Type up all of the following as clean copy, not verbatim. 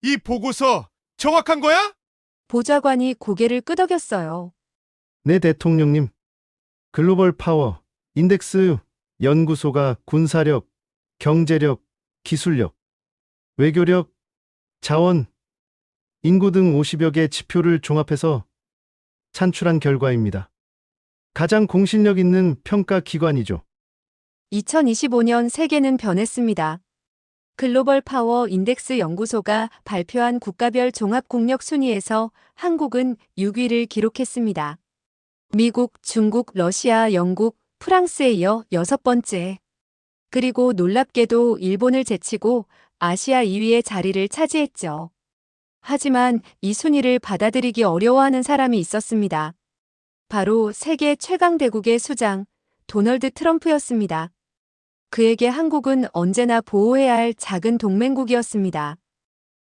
이 보고서 정확한 거야? 보좌관이 고개를 끄덕였어요. 네, 대통령님. 글로벌 파워 인덱스 연구소가 군사력, 경제력, 기술력, 외교력, 자원, 인구 등 50여 개 지표를 종합해서 산출한 결과입니다. 가장 공신력 있는 평가 기관이죠. 2025년 세계는 변했습니다. 글로벌 파워 인덱스 연구소가 발표한 국가별 종합 국력 순위에서 한국은 6위를 기록했습니다. 미국, 중국, 러시아, 영국, 프랑스에 이어 6번째. 그리고 놀랍게도 일본을 제치고 아시아 2위의 자리를 차지했죠. 하지만 이 순위를 받아들이기 어려워하는 사람이 있었습니다. 바로 세계 최강 대국의 수장, 도널드 트럼프였습니다. 그에게 한국은 언제나 보호해야 할 작은 동맹국이었습니다.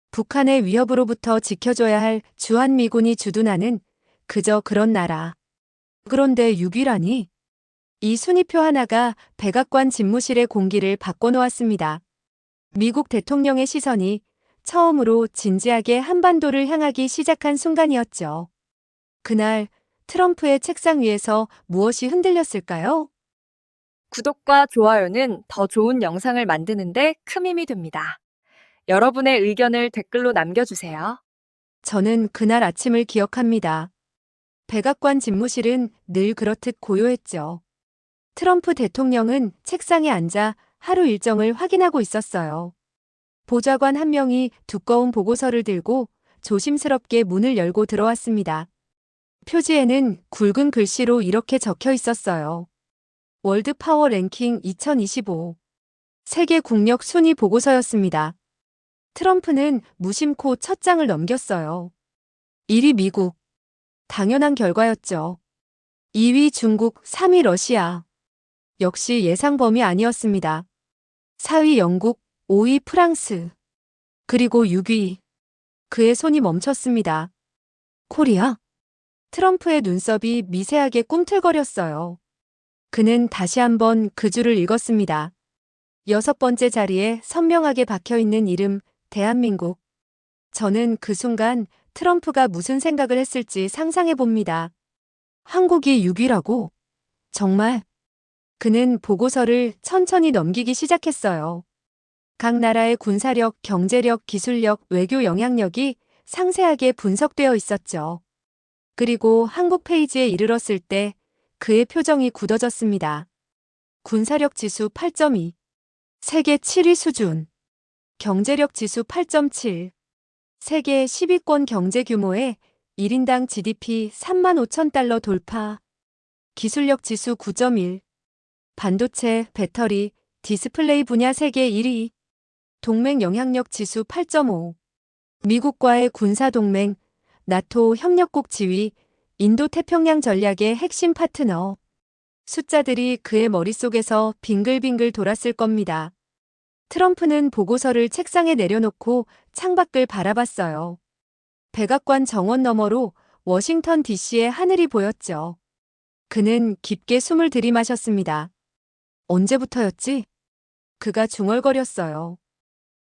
북한의 위협으로부터 지켜줘야 할 주한미군이 주둔하는 그저 그런 나라. 그런데 6위라니? 이 순위표 하나가 백악관 집무실의 공기를 바꿔놓았습니다. 미국 대통령의 시선이 처음으로 진지하게 한반도를 향하기 시작한 순간이었죠. 그날 트럼프의 책상 위에서 무엇이 흔들렸을까요? 구독과 좋아요는 더 좋은 영상을 만드는데 큰 힘이 됩니다. 여러분의 의견을 댓글로 남겨주세요. 저는 그날 아침을 기억합니다. 백악관 집무실은 늘 그렇듯 고요했죠. 트럼프 대통령은 책상에 앉아 하루 일정을 확인하고 있었어요. 보좌관 한 명이 두꺼운 보고서를 들고 조심스럽게 문을 열고 들어왔습니다. 표지에는 굵은 글씨로 이렇게 적혀 있었어요. 월드 파워 랭킹 2025. 세계 국력 순위 보고서였습니다. 트럼프는 무심코 첫 장을 넘겼어요. 1위 미국. 당연한 결과였죠. 2위 중국, 3위 러시아. 역시 예상 범위 아니었습니다. 4위 영국, 5위 프랑스. 그리고 6위. 그의 손이 멈췄습니다. 코리아? 트럼프의 눈썹이 미세하게 꿈틀거렸어요. 그는 다시 한번 그 줄을 읽었습니다. 6번째 자리에 선명하게 박혀있는 이름, 대한민국. 저는 그 순간 트럼프가 무슨 생각을 했을지 상상해 봅니다. 한국이 6위라고? 정말? 그는 보고서를 천천히 넘기기 시작했어요. 각 나라의 군사력, 경제력, 기술력, 외교 영향력이 상세하게 분석되어 있었죠. 그리고 한국 페이지에 이르렀을 때 그의 표정이 굳어졌습니다. 군사력 지수 8.2, 세계 7위 수준. 경제력 지수 8.7, 세계 10위권 경제 규모의 1인당 GDP 3만 5천 달러 돌파. 기술력 지수 9.1, 반도체, 배터리, 디스플레이 분야 세계 1위. 동맹 영향력 지수 8.5, 미국과의 군사동맹, 나토 협력국 지위, 인도태평양 전략의 핵심 파트너. 숫자들이 그의 머릿속에서 빙글빙글 돌았을 겁니다. 트럼프는 보고서를 책상에 내려놓고 창밖을 바라봤어요. 백악관 정원 너머로 워싱턴 DC의 하늘이 보였죠. 그는 깊게 숨을 들이마셨습니다. 언제부터였지? 그가 중얼거렸어요.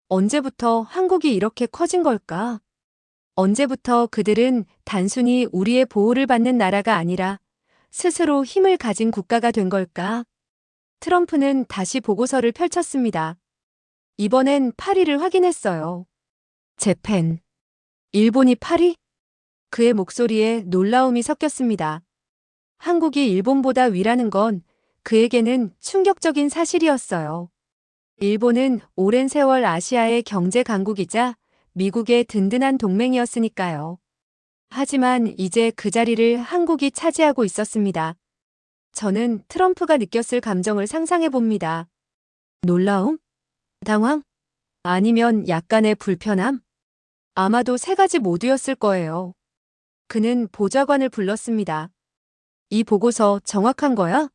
언제부터 한국이 이렇게 커진 걸까? 언제부터 그들은 단순히 우리의 보호를 받는 나라가 아니라 스스로 힘을 가진 국가가 된 걸까? 트럼프는 다시 보고서를 펼쳤습니다. 이번엔 8위를 확인했어요. 재팬. 일본이 8위? 그의 목소리에 놀라움이 섞였습니다. 한국이 일본보다 위라는 건 그에게는 충격적인 사실이었어요. 일본은 오랜 세월 아시아의 경제 강국이자 미국의 든든한 동맹이었으니까요. 하지만 이제 그 자리를 한국이 차지하고 있었습니다. 저는 트럼프가 느꼈을 감정을 상상해 봅니다. 놀라움? 당황? 아니면 약간의 불편함? 아마도 세 가지 모두였을 거예요. 그는 보좌관을 불렀습니다. 이 보고서 정확한 거야?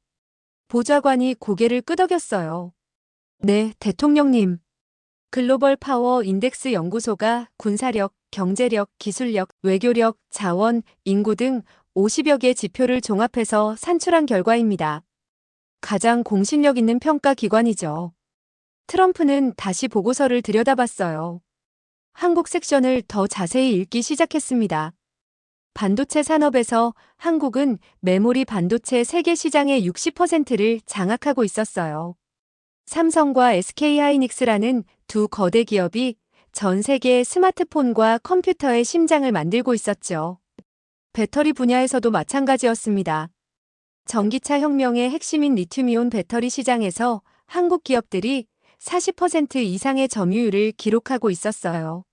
보좌관이 고개를 끄덕였어요. 네, 대통령님. 글로벌 파워 인덱스 연구소가 군사력, 경제력, 기술력, 외교력, 자원, 인구 등 50여 개 지표를 종합해서 산출한 결과입니다. 가장 공신력 있는 평가 기관이죠. 트럼프는 다시 보고서를 들여다봤어요. 한국 섹션을 더 자세히 읽기 시작했습니다. 반도체 산업에서 한국은 메모리 반도체 세계 시장의 60%를 장악하고 있었어요. 삼성과 SK하이닉스라는 두 거대 기업이 전 세계 스마트폰과 컴퓨터의 심장을 만들고 있었죠. 배터리 분야에서도 마찬가지였습니다. 전기차 혁명의 핵심인 리튬이온 배터리 시장에서 한국 기업들이 40% 이상의 점유율을 기록하고 있었어요.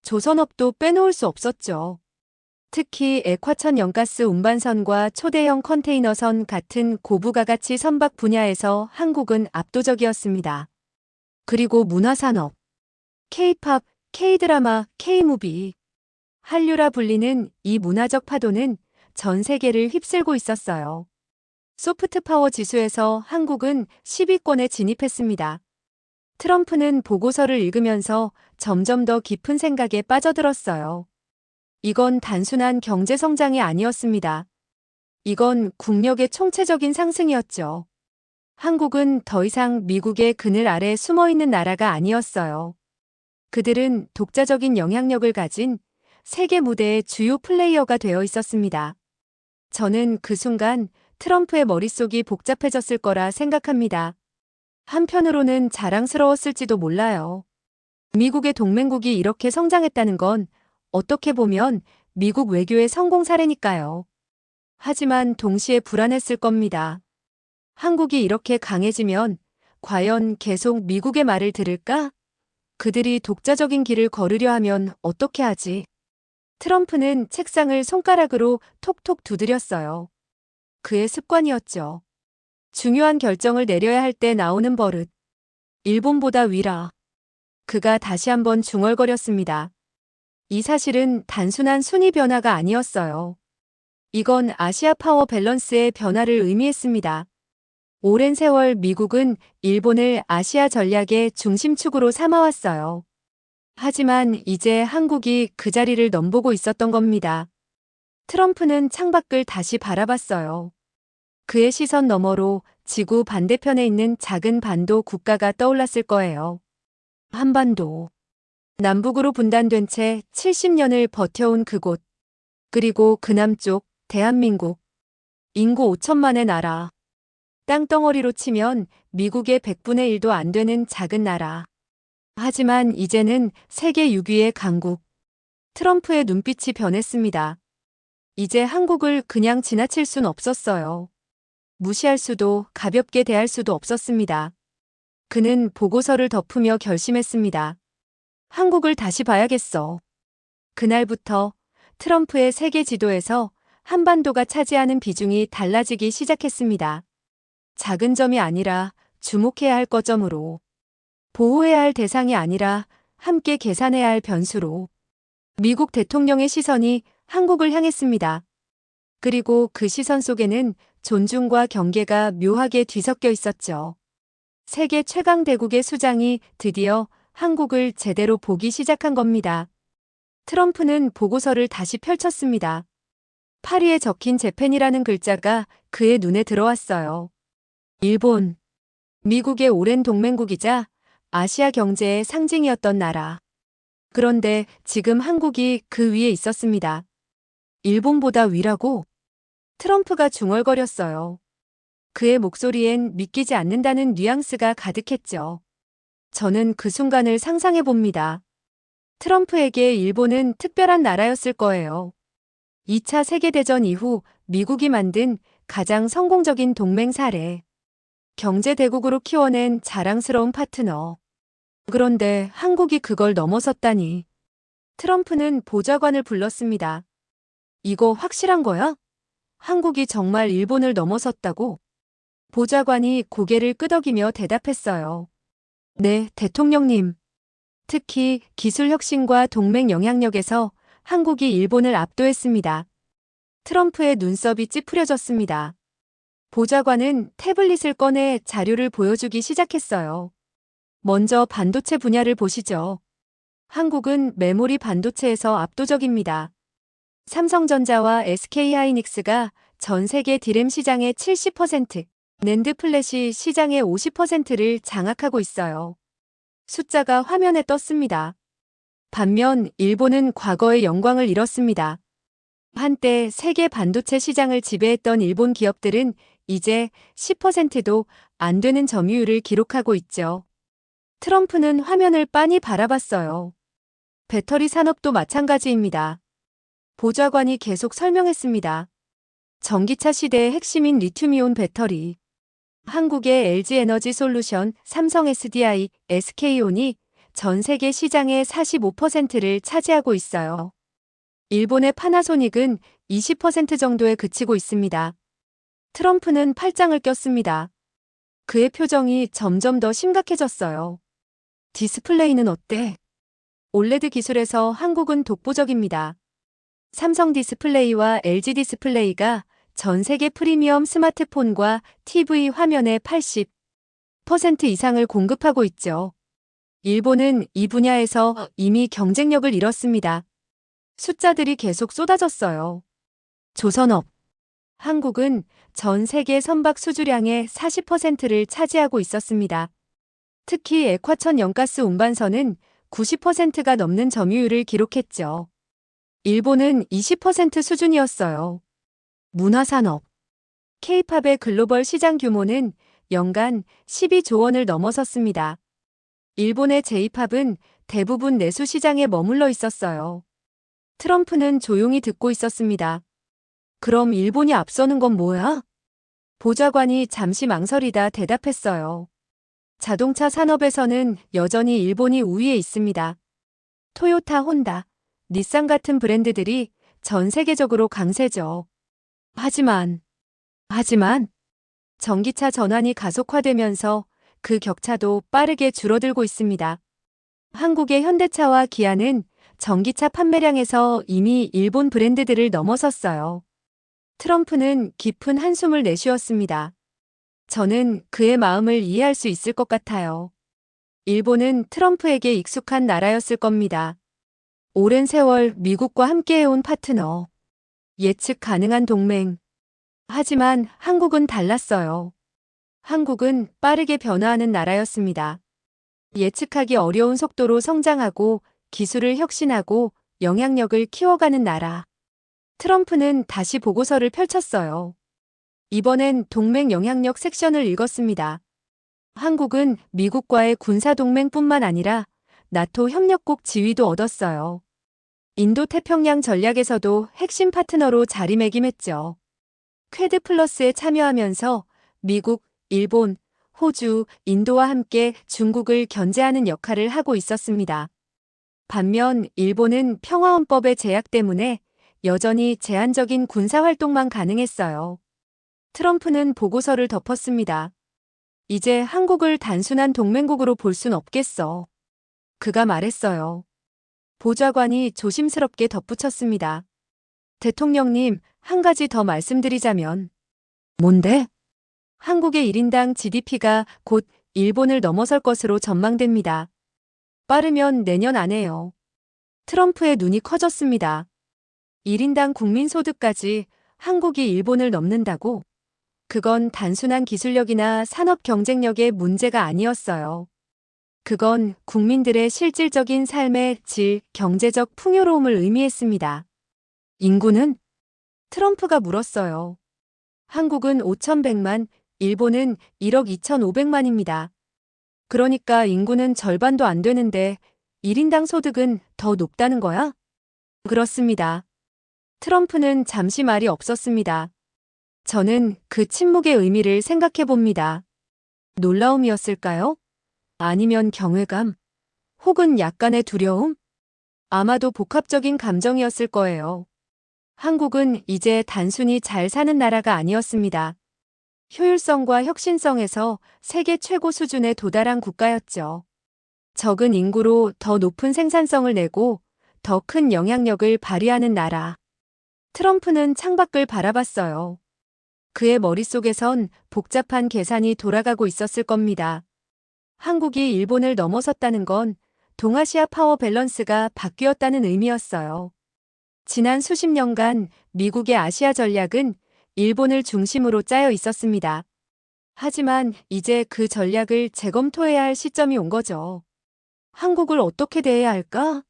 조선업도 빼놓을 수 없었죠. 특히 액화천 연가스 운반선과 초대형 컨테이너선 같은 고부가가치 선박 분야에서 한국은 압도적이었습니다. 그리고 문화산업, K-팝, K-드라마, K-무비, 한류라 불리는 이 문화적 파도는 전 세계를 휩쓸고 있었어요. 소프트 파워 지수에서 한국은 10위권에 진입했습니다. 트럼프는 보고서를 읽으면서 점점 더 깊은 생각에 빠져들었어요. 이건 단순한 경제 성장이 아니었습니다. 이건 국력의 총체적인 상승이었죠. 한국은 더 이상 미국의 그늘 아래 숨어 있는 나라가 아니었어요. 그들은 독자적인 영향력을 가진 세계 무대의 주요 플레이어가 되어 있었습니다. 저는 그 순간 트럼프의 머릿속이 복잡해졌을 거라 생각합니다. 한편으로는 자랑스러웠을지도 몰라요. 미국의 동맹국이 이렇게 성장했다는 건 어떻게 보면 미국 외교의 성공 사례니까요. 하지만 동시에 불안했을 겁니다. 한국이 이렇게 강해지면 과연 계속 미국의 말을 들을까? 그들이 독자적인 길을 걸으려 하면 어떻게 하지? 트럼프는 책상을 손가락으로 톡톡 두드렸어요. 그의 습관이었죠. 중요한 결정을 내려야 할 때 나오는 버릇. 일본보다 위라. 그가 다시 한번 중얼거렸습니다. 이 사실은 단순한 순위 변화가 아니었어요. 이건 아시아 파워 밸런스의 변화를 의미했습니다. 오랜 세월 미국은 일본을 아시아 전략의 중심축으로 삼아왔어요. 하지만 이제 한국이 그 자리를 넘보고 있었던 겁니다. 트럼프는 창밖을 다시 바라봤어요. 그의 시선 너머로 지구 반대편에 있는 작은 반도 국가가 떠올랐을 거예요. 한반도. 남북으로 분단된 채 70년을 버텨온 그곳. 그리고 그 남쪽, 대한민국. 인구 5천만의 나라. 땅덩어리로 치면 미국의 100분의 1도 안 되는 작은 나라. 하지만 이제는 세계 6위의 강국. 트럼프의 눈빛이 변했습니다. 이제 한국을 그냥 지나칠 순 없었어요. 무시할 수도 가볍게 대할 수도 없었습니다. 그는 보고서를 덮으며 결심했습니다. 한국을 다시 봐야겠어. 그날부터 트럼프의 세계 지도에서 한반도가 차지하는 비중이 달라지기 시작했습니다. 작은 점이 아니라 주목해야 할 거점으로. 보호해야 할 대상이 아니라 함께 계산해야 할 변수로. 미국 대통령의 시선이 한국을 향했습니다. 그리고 그 시선 속에는 존중과 경계가 묘하게 뒤섞여 있었죠. 세계 최강 대국의 수장이 드디어 한국을 제대로 보기 시작한 겁니다. 트럼프는 보고서를 다시 펼쳤습니다. 파리에 적힌 재팬이라는 글자가 그의 눈에 들어왔어요. 일본. 미국의 오랜 동맹국이자 아시아 경제의 상징이었던 나라. 그런데 지금 한국이 그 위에 있었습니다. 일본보다 위라고? 트럼프가 중얼거렸어요. 그의 목소리엔 믿기지 않는다는 뉘앙스가 가득했죠. 저는 그 순간을 상상해 봅니다. 트럼프에게 일본은 특별한 나라였을 거예요. 2차 세계대전 이후 미국이 만든 가장 성공적인 동맹 사례. 경제 대국으로 키워낸 자랑스러운 파트너. 그런데 한국이 그걸 넘어섰다니. 트럼프는 보좌관을 불렀습니다. 이거 확실한 거야? 한국이 정말 일본을 넘어섰다고? 보좌관이 고개를 끄덕이며 대답했어요. 네, 대통령님. 특히 기술 혁신과 동맹 영향력에서 한국이 일본을 압도했습니다. 트럼프의 눈썹이 찌푸려졌습니다. 보좌관은 태블릿을 꺼내 자료를 보여주기 시작했어요. 먼저 반도체 분야를 보시죠. 한국은 메모리 반도체에서 압도적입니다. 삼성전자와 SK하이닉스가 전 세계 디램 시장의 70%, 낸드 플래시 시장의 50%를 장악하고 있어요. 숫자가 화면에 떴습니다. 반면 일본은 과거의 영광을 잃었습니다. 한때 세계 반도체 시장을 지배했던 일본 기업들은 이제 10%도 안 되는 점유율을 기록하고 있죠. 트럼프는 화면을 빤히 바라봤어요. 배터리 산업도 마찬가지입니다. 보좌관이 계속 설명했습니다. 전기차 시대의 핵심인 리튬이온 배터리. 한국의 LG에너지솔루션, 삼성 SDI, SK온이 전 세계 시장의 45%를 차지하고 있어요. 일본의 파나소닉은 20% 정도에 그치고 있습니다. 트럼프는 팔짱을 꼈습니다. 그의 표정이 점점 더 심각해졌어요. 디스플레이는 어때? 올레드 기술에서 한국은 독보적입니다. 삼성 디스플레이와 LG 디스플레이가 전 세계 프리미엄 스마트폰과 TV 화면의 80% 이상을 공급하고 있죠. 일본은 이 분야에서 이미 경쟁력을 잃었습니다. 숫자들이 계속 쏟아졌어요. 조선업. 한국은 전 세계 선박 수주량의 40%를 차지하고 있었습니다. 특히 액화천 연가스 운반선은 90%가 넘는 점유율을 기록했죠. 일본은 20% 수준이었어요. 문화산업. K-팝의 글로벌 시장 규모는 연간 12조 원을 넘어섰습니다. 일본의 J-팝은 대부분 내수 시장에 머물러 있었어요. 트럼프는 조용히 듣고 있었습니다. 그럼 일본이 앞서는 건 뭐야? 보좌관이 잠시 망설이다 대답했어요. 자동차 산업에서는 여전히 일본이 우위에 있습니다. 토요타, 혼다, 닛산 같은 브랜드들이 전 세계적으로 강세죠. 하지만 전기차 전환이 가속화되면서 그 격차도 빠르게 줄어들고 있습니다. 한국의 현대차와 기아는 전기차 판매량에서 이미 일본 브랜드들을 넘어섰어요. 트럼프는 깊은 한숨을 내쉬었습니다. 저는 그의 마음을 이해할 수 있을 것 같아요. 일본은 트럼프에게 익숙한 나라였을 겁니다. 오랜 세월 미국과 함께해온 파트너. 예측 가능한 동맹. 하지만 한국은 달랐어요. 한국은 빠르게 변화하는 나라였습니다. 예측하기 어려운 속도로 성장하고 기술을 혁신하고 영향력을 키워가는 나라. 트럼프는 다시 보고서를 펼쳤어요. 이번엔 동맹 영향력 섹션을 읽었습니다. 한국은 미국과의 군사동맹뿐만 아니라 나토 협력국 지위도 얻었어요. 인도태평양 전략에서도 핵심 파트너로 자리매김했죠. 퀘드 플러스에 참여하면서 미국, 일본, 호주, 인도와 함께 중국을 견제하는 역할을 하고 있었습니다. 반면 일본은 평화헌법의 제약 때문에 여전히 제한적인 군사활동만 가능했어요. 트럼프는 보고서를 덮었습니다. 이제 한국을 단순한 동맹국으로 볼 순 없겠어. 그가 말했어요. 보좌관이 조심스럽게 덧붙였습니다. 대통령님, 한 가지 더 말씀드리자면. 뭔데? 한국의 1인당 GDP가 곧 일본을 넘어설 것으로 전망됩니다. 빠르면 내년 안에요. 트럼프의 눈이 커졌습니다. 1인당 국민소득까지 한국이 일본을 넘는다고? 그건 단순한 기술력이나 산업 경쟁력의 문제가 아니었어요. 그건 국민들의 실질적인 삶의 질, 경제적 풍요로움을 의미했습니다. 인구는? 트럼프가 물었어요. 한국은 5,100만, 일본은 1억 2,500만입니다. 그러니까 인구는 절반도 안 되는데 1인당 소득은 더 높다는 거야? 그렇습니다. 트럼프는 잠시 말이 없었습니다. 저는 그 침묵의 의미를 생각해 봅니다. 놀라움이었을까요? 아니면 경외감? 혹은 약간의 두려움? 아마도 복합적인 감정이었을 거예요. 한국은 이제 단순히 잘 사는 나라가 아니었습니다. 효율성과 혁신성에서 세계 최고 수준에 도달한 국가였죠. 적은 인구로 더 높은 생산성을 내고 더 큰 영향력을 발휘하는 나라. 트럼프는 창밖을 바라봤어요. 그의 머릿속에선 복잡한 계산이 돌아가고 있었을 겁니다. 한국이 일본을 넘어섰다는 건 동아시아 파워 밸런스가 바뀌었다는 의미였어요. 지난 수십 년간 미국의 아시아 전략은 일본을 중심으로 짜여 있었습니다. 하지만 이제 그 전략을 재검토해야 할 시점이 온 거죠. 한국을 어떻게 대해야 할까?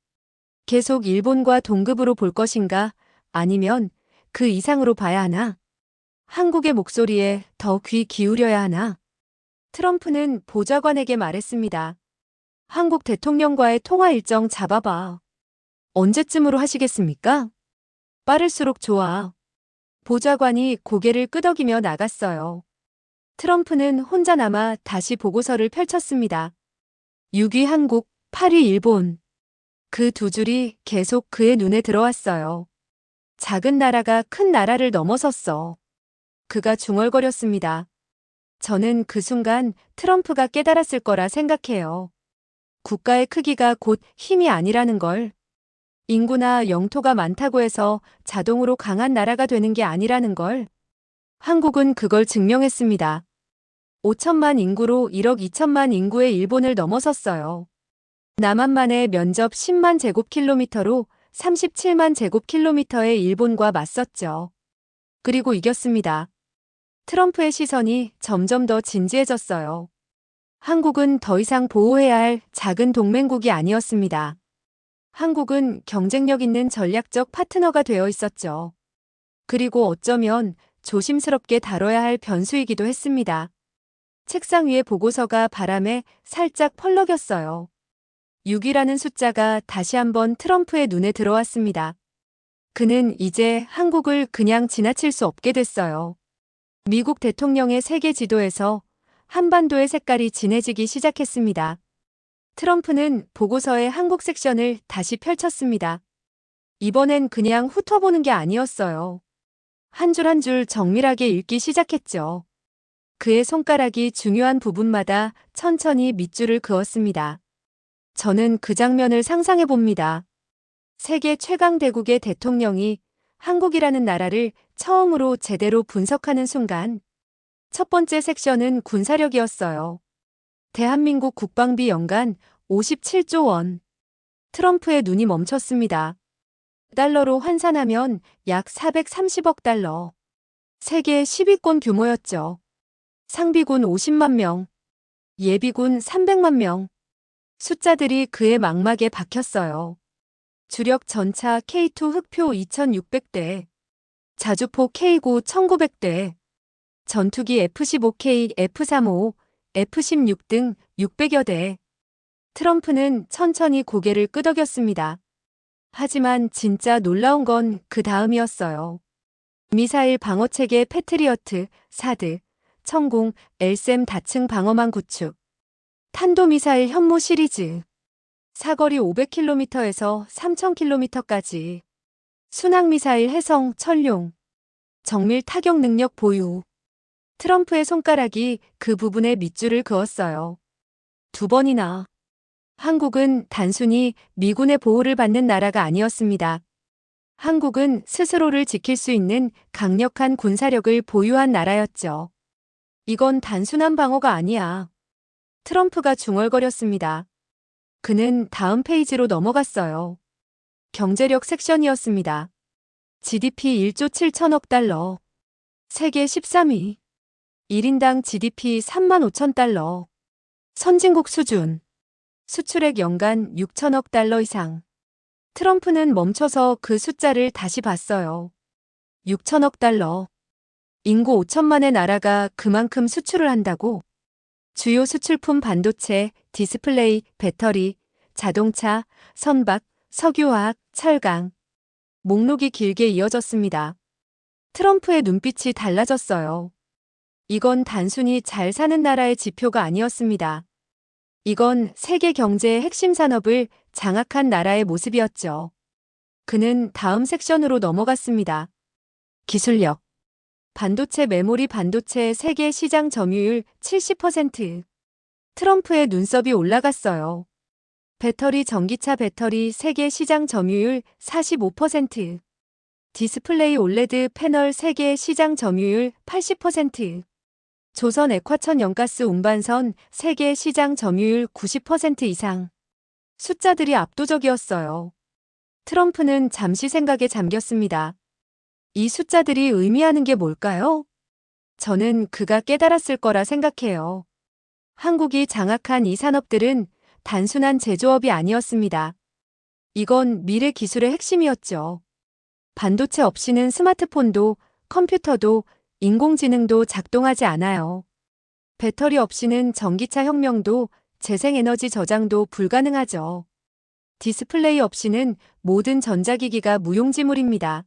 계속 일본과 동급으로 볼 것인가? 아니면 그 이상으로 봐야 하나? 한국의 목소리에 더 귀 기울여야 하나? 트럼프는 보좌관에게 말했습니다. 한국 대통령과의 통화 일정 잡아봐. 언제쯤으로 하시겠습니까? 빠를수록 좋아. 보좌관이 고개를 끄덕이며 나갔어요. 트럼프는 혼자 남아 다시 보고서를 펼쳤습니다. 6위 한국, 8위 일본. 그 두 줄이 계속 그의 눈에 들어왔어요. 작은 나라가 큰 나라를 넘어섰어. 그가 중얼거렸습니다. 저는 그 순간 트럼프가 깨달았을 거라 생각해요. 국가의 크기가 곧 힘이 아니라는 걸. 인구나 영토가 많다고 해서 자동으로 강한 나라가 되는 게 아니라는 걸. 한국은 그걸 증명했습니다. 5천만 인구로 1억 2천만 인구의 일본을 넘어섰어요. 남한만의 면적 10만 제곱킬로미터로 37만 제곱킬로미터의 일본과 맞섰죠. 그리고 이겼습니다. 트럼프의 시선이 점점 더 진지해졌어요. 한국은 더 이상 보호해야 할 작은 동맹국이 아니었습니다. 한국은 경쟁력 있는 전략적 파트너가 되어 있었죠. 그리고 어쩌면 조심스럽게 다뤄야 할 변수이기도 했습니다. 책상 위의 보고서가 바람에 살짝 펄럭였어요. 6이라는 숫자가 다시 한번 트럼프의 눈에 들어왔습니다. 그는 이제 한국을 그냥 지나칠 수 없게 됐어요. 미국 대통령의 세계 지도에서 한반도의 색깔이 진해지기 시작했습니다. 트럼프는 보고서의 한국 섹션을 다시 펼쳤습니다. 이번엔 그냥 훑어보는 게 아니었어요. 한 줄 한 줄 정밀하게 읽기 시작했죠. 그의 손가락이 중요한 부분마다 천천히 밑줄을 그었습니다. 저는 그 장면을 상상해 봅니다. 세계 최강 대국의 대통령이 한국이라는 나라를 처음으로 제대로 분석하는 순간, 첫 번째 섹션은 군사력이었어요. 대한민국 국방비 연간 57조 원. 트럼프의 눈이 멈췄습니다. 달러로 환산하면 약 430억 달러. 세계 10위권 규모였죠. 상비군 50만 명, 예비군 300만 명. 숫자들이 그의 망막에 박혔어요. 주력 전차 K2 흑표 2600대, 자주포 K9 1900대, 전투기 F-15K, F-35, F-16 등 600여 대. 트럼프는 천천히 고개를 끄덕였습니다. 하지만 진짜 놀라운 건 그 다음이었어요. 미사일 방어체계 패트리어트, 사드, 천공, 엘셈 다층 방어망 구축, 탄도미사일 현무 시리즈, 사거리 500km에서 3000km까지, 순항미사일 해성, 천룡, 정밀 타격 능력 보유. 트럼프의 손가락이 그 부분에 밑줄을 그었어요. 2번이나. 한국은 단순히 미군의 보호를 받는 나라가 아니었습니다. 한국은 스스로를 지킬 수 있는 강력한 군사력을 보유한 나라였죠. 이건 단순한 방어가 아니야. 트럼프가 중얼거렸습니다. 그는 다음 페이지로 넘어갔어요. 경제력 섹션이었습니다. GDP 1조 7천억 달러. 세계 13위. 1인당 GDP 3만 5천 달러. 선진국 수준. 수출액 연간 6천억 달러 이상. 트럼프는 멈춰서 그 숫자를 다시 봤어요. 6천억 달러. 인구 5천만의 나라가 그만큼 수출을 한다고? 주요 수출품 반도체, 디스플레이, 배터리, 자동차, 선박, 석유화학, 철강. 목록이 길게 이어졌습니다. 트럼프의 눈빛이 달라졌어요. 이건 단순히 잘 사는 나라의 지표가 아니었습니다. 이건 세계 경제의 핵심 산업을 장악한 나라의 모습이었죠. 그는 다음 섹션으로 넘어갔습니다. 기술력. 반도체 메모리 반도체의 세계 시장 점유율 70%. 트럼프의 눈썹이 올라갔어요. 배터리 전기차 배터리 세계 시장 점유율 45%. 디스플레이 올레드 패널 세계 시장 점유율 80%. 조선 액화천 연가스 운반선 세계 시장 점유율 90% 이상. 숫자들이 압도적이었어요. 트럼프는 잠시 생각에 잠겼습니다. 이 숫자들이 의미하는 게 뭘까요? 저는 그가 깨달았을 거라 생각해요. 한국이 장악한 이 산업들은 단순한 제조업이 아니었습니다. 이건 미래 기술의 핵심이었죠. 반도체 없이는 스마트폰도, 컴퓨터도, 인공지능도 작동하지 않아요. 배터리 없이는 전기차 혁명도, 재생에너지 저장도 불가능하죠. 디스플레이 없이는 모든 전자기기가 무용지물입니다.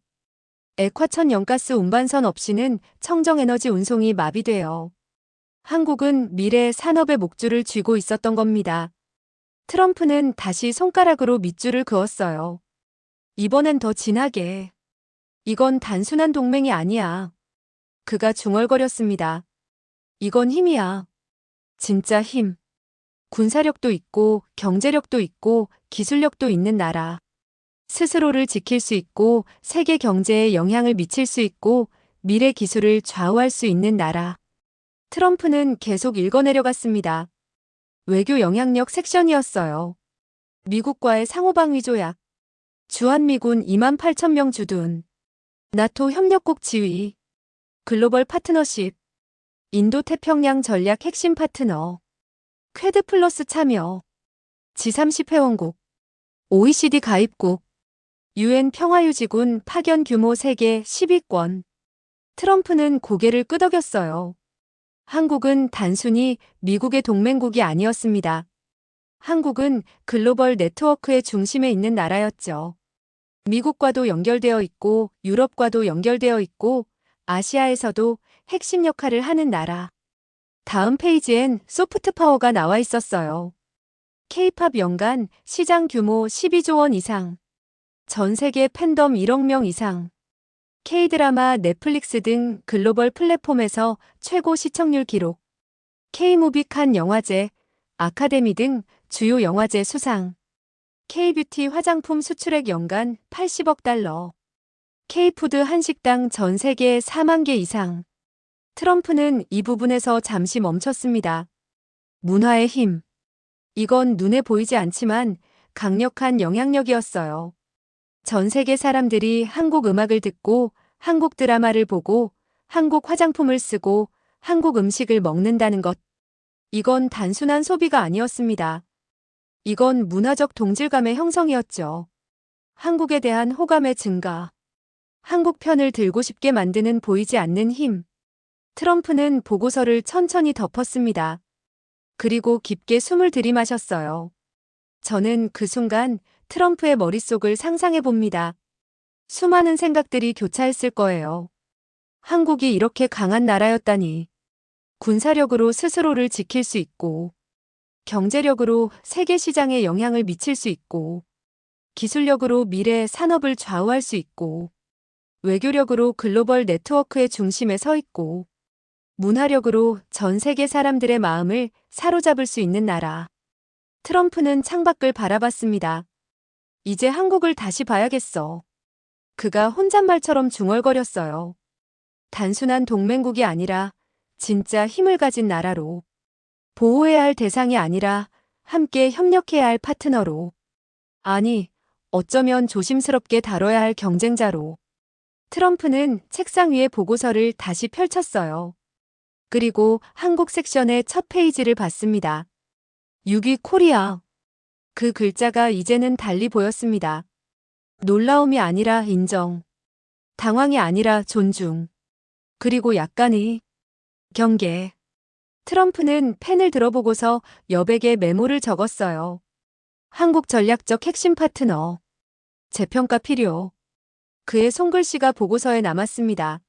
액화천연가스 운반선 없이는 청정에너지 운송이 마비돼요. 한국은 미래 산업의 목줄을 쥐고 있었던 겁니다. 트럼프는 다시 손가락으로 밑줄을 그었어요. 이번엔 더 진하게. 이건 단순한 동맹이 아니야. 그가 중얼거렸습니다. 이건 힘이야. 진짜 힘. 군사력도 있고, 경제력도 있고, 기술력도 있는 나라. 스스로를 지킬 수 있고, 세계 경제에 영향을 미칠 수 있고, 미래 기술을 좌우할 수 있는 나라. 트럼프는 계속 읽어내려갔습니다. 외교 영향력 섹션이었어요. 미국과의 상호방위 조약. 주한미군 28,000명 주둔. 나토 협력국 지위. 글로벌 파트너십. 인도태평양 전략 핵심 파트너. 퀘드 플러스 참여. G30 회원국. OECD 가입국. UN 평화유지군 파견 규모 세계 10위권. 트럼프는 고개를 끄덕였어요. 한국은 단순히 미국의 동맹국이 아니었습니다. 한국은 글로벌 네트워크의 중심에 있는 나라였죠. 미국과도 연결되어 있고 유럽과도 연결되어 있고 아시아에서도 핵심 역할을 하는 나라. 다음 페이지엔 소프트 파워가 나와 있었어요. K-팝 연간 시장 규모 12조 원 이상. 전 세계 팬덤 1억 명 이상. K-드라마, 넷플릭스 등 글로벌 플랫폼에서 최고 시청률 기록. K-무비 칸 영화제, 아카데미 등 주요 영화제 수상. K-뷰티 화장품 수출액 연간 80억 달러. K-푸드 한식당 전 세계 4만 개 이상. 트럼프는 이 부분에서 잠시 멈췄습니다. 문화의 힘. 이건 눈에 보이지 않지만 강력한 영향력이었어요. 전 세계 사람들이 한국 음악을 듣고 한국 드라마를 보고 한국 화장품을 쓰고 한국 음식을 먹는다는 것. 이건 단순한 소비가 아니었습니다. 이건 문화적 동질감의 형성이었죠. 한국에 대한 호감의 증가. 한국 편을 들고 싶게 만드는 보이지 않는 힘. 트럼프는 보고서를 천천히 덮었습니다. 그리고 깊게 숨을 들이마셨어요. 저는 그 순간 트럼프의 머릿속을 상상해 봅니다. 수많은 생각들이 교차했을 거예요. 한국이 이렇게 강한 나라였다니. 군사력으로 스스로를 지킬 수 있고, 경제력으로 세계 시장에 영향을 미칠 수 있고, 기술력으로 미래 산업을 좌우할 수 있고, 외교력으로 글로벌 네트워크의 중심에 서 있고, 문화력으로 전 세계 사람들의 마음을 사로잡을 수 있는 나라. 트럼프는 창밖을 바라봤습니다. 이제 한국을 다시 봐야겠어. 그가 혼잣말처럼 중얼거렸어요. 단순한 동맹국이 아니라 진짜 힘을 가진 나라로. 보호해야 할 대상이 아니라 함께 협력해야 할 파트너로. 아니, 어쩌면 조심스럽게 다뤄야 할 경쟁자로. 트럼프는 책상 위에 보고서를 다시 펼쳤어요. 그리고 한국 섹션의 첫 페이지를 봤습니다. 6위 코리아. 그 글자가 이제는 달리 보였습니다. 놀라움이 아니라 인정. 당황이 아니라 존중. 그리고 약간의 경계. 트럼프는 펜을 들어보고서 여백에 메모를 적었어요. 한국 전략적 핵심 파트너. 재평가 필요. 그의 손글씨가 보고서에 남았습니다.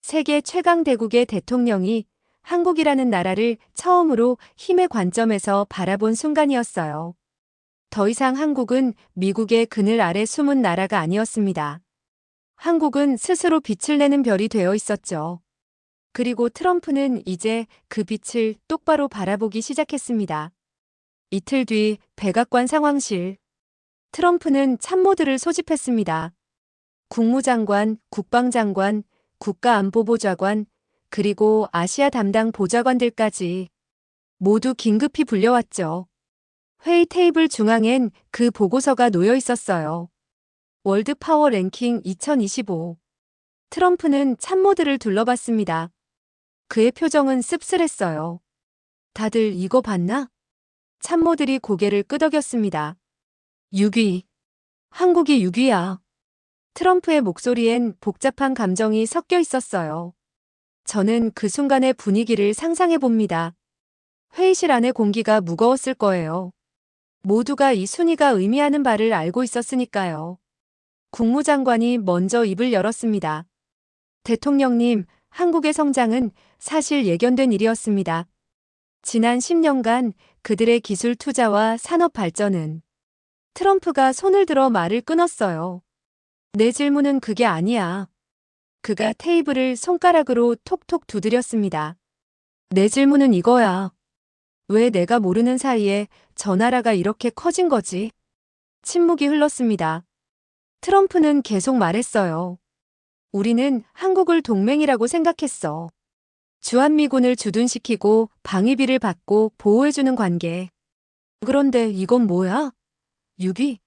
세계 최강 대국의 대통령이 한국이라는 나라를 처음으로 힘의 관점에서 바라본 순간이었어요. 더 이상 한국은 미국의 그늘 아래 숨은 나라가 아니었습니다. 한국은 스스로 빛을 내는 별이 되어 있었죠. 그리고 트럼프는 이제 그 빛을 똑바로 바라보기 시작했습니다. 이틀 뒤 백악관 상황실. 트럼프는 참모들을 소집했습니다. 국무장관, 국방장관, 국가안보보좌관, 그리고 아시아 담당 보좌관들까지 모두 긴급히 불려왔죠. 회의 테이블 중앙엔 그 보고서가 놓여 있었어요. 월드 파워 랭킹 2025. 트럼프는 참모들을 둘러봤습니다. 그의 표정은 씁쓸했어요. 다들 이거 봤나? 참모들이 고개를 끄덕였습니다. 6위. 한국이 6위야. 트럼프의 목소리엔 복잡한 감정이 섞여 있었어요. 저는 그 순간의 분위기를 상상해 봅니다. 회의실 안의 공기가 무거웠을 거예요. 모두가 이 순위가 의미하는 바를 알고 있었으니까요. 국무장관이 먼저 입을 열었습니다. 대통령님, 한국의 성장은 사실 예견된 일이었습니다. 지난 10년간 그들의 기술 투자와 산업 발전은 트럼프가 손을 들어 말을 끊었어요. 내 질문은 그게 아니야. 그가 테이블을 손가락으로 톡톡 두드렸습니다. 내 질문은 이거야. 왜 내가 모르는 사이에 저 나라가 이렇게 커진 거지? 침묵이 흘렀습니다. 트럼프는 계속 말했어요. 우리는 한국을 동맹이라고 생각했어. 주한미군을 주둔시키고 방위비를 받고 보호해주는 관계. 그런데 이건 뭐야? 6위?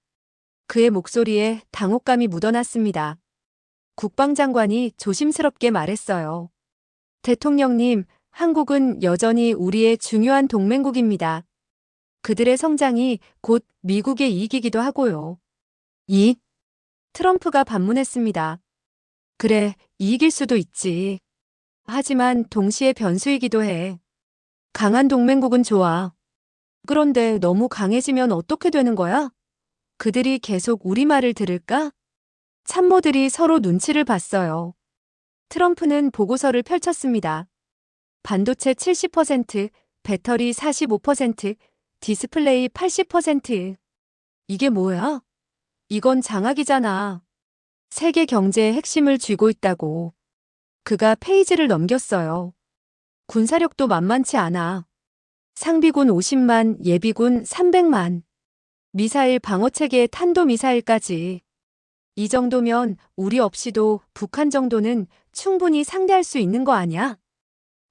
그의 목소리에 당혹감이 묻어났습니다. 국방장관이 조심스럽게 말했어요. 대통령님, 한국은 여전히 우리의 중요한 동맹국입니다. 그들의 성장이 곧 미국의 이익이기도 하고요. 트럼프가 반문했습니다. 그래, 이익일 수도 있지. 하지만 동시에 변수이기도 해. 강한 동맹국은 좋아. 그런데 너무 강해지면 어떻게 되는 거야? 그들이 계속 우리 말을 들을까? 참모들이 서로 눈치를 봤어요. 트럼프는 보고서를 펼쳤습니다. 반도체 70%, 배터리 45%, 디스플레이 80%. 이게 뭐야? 이건 장악이잖아. 세계 경제의 핵심을 쥐고 있다고. 그가 페이지를 넘겼어요. 군사력도 만만치 않아. 상비군 50만, 예비군 300만. 미사일 방어체계 탄도미사일까지. 이 정도면 우리 없이도 북한 정도는 충분히 상대할 수 있는 거 아냐?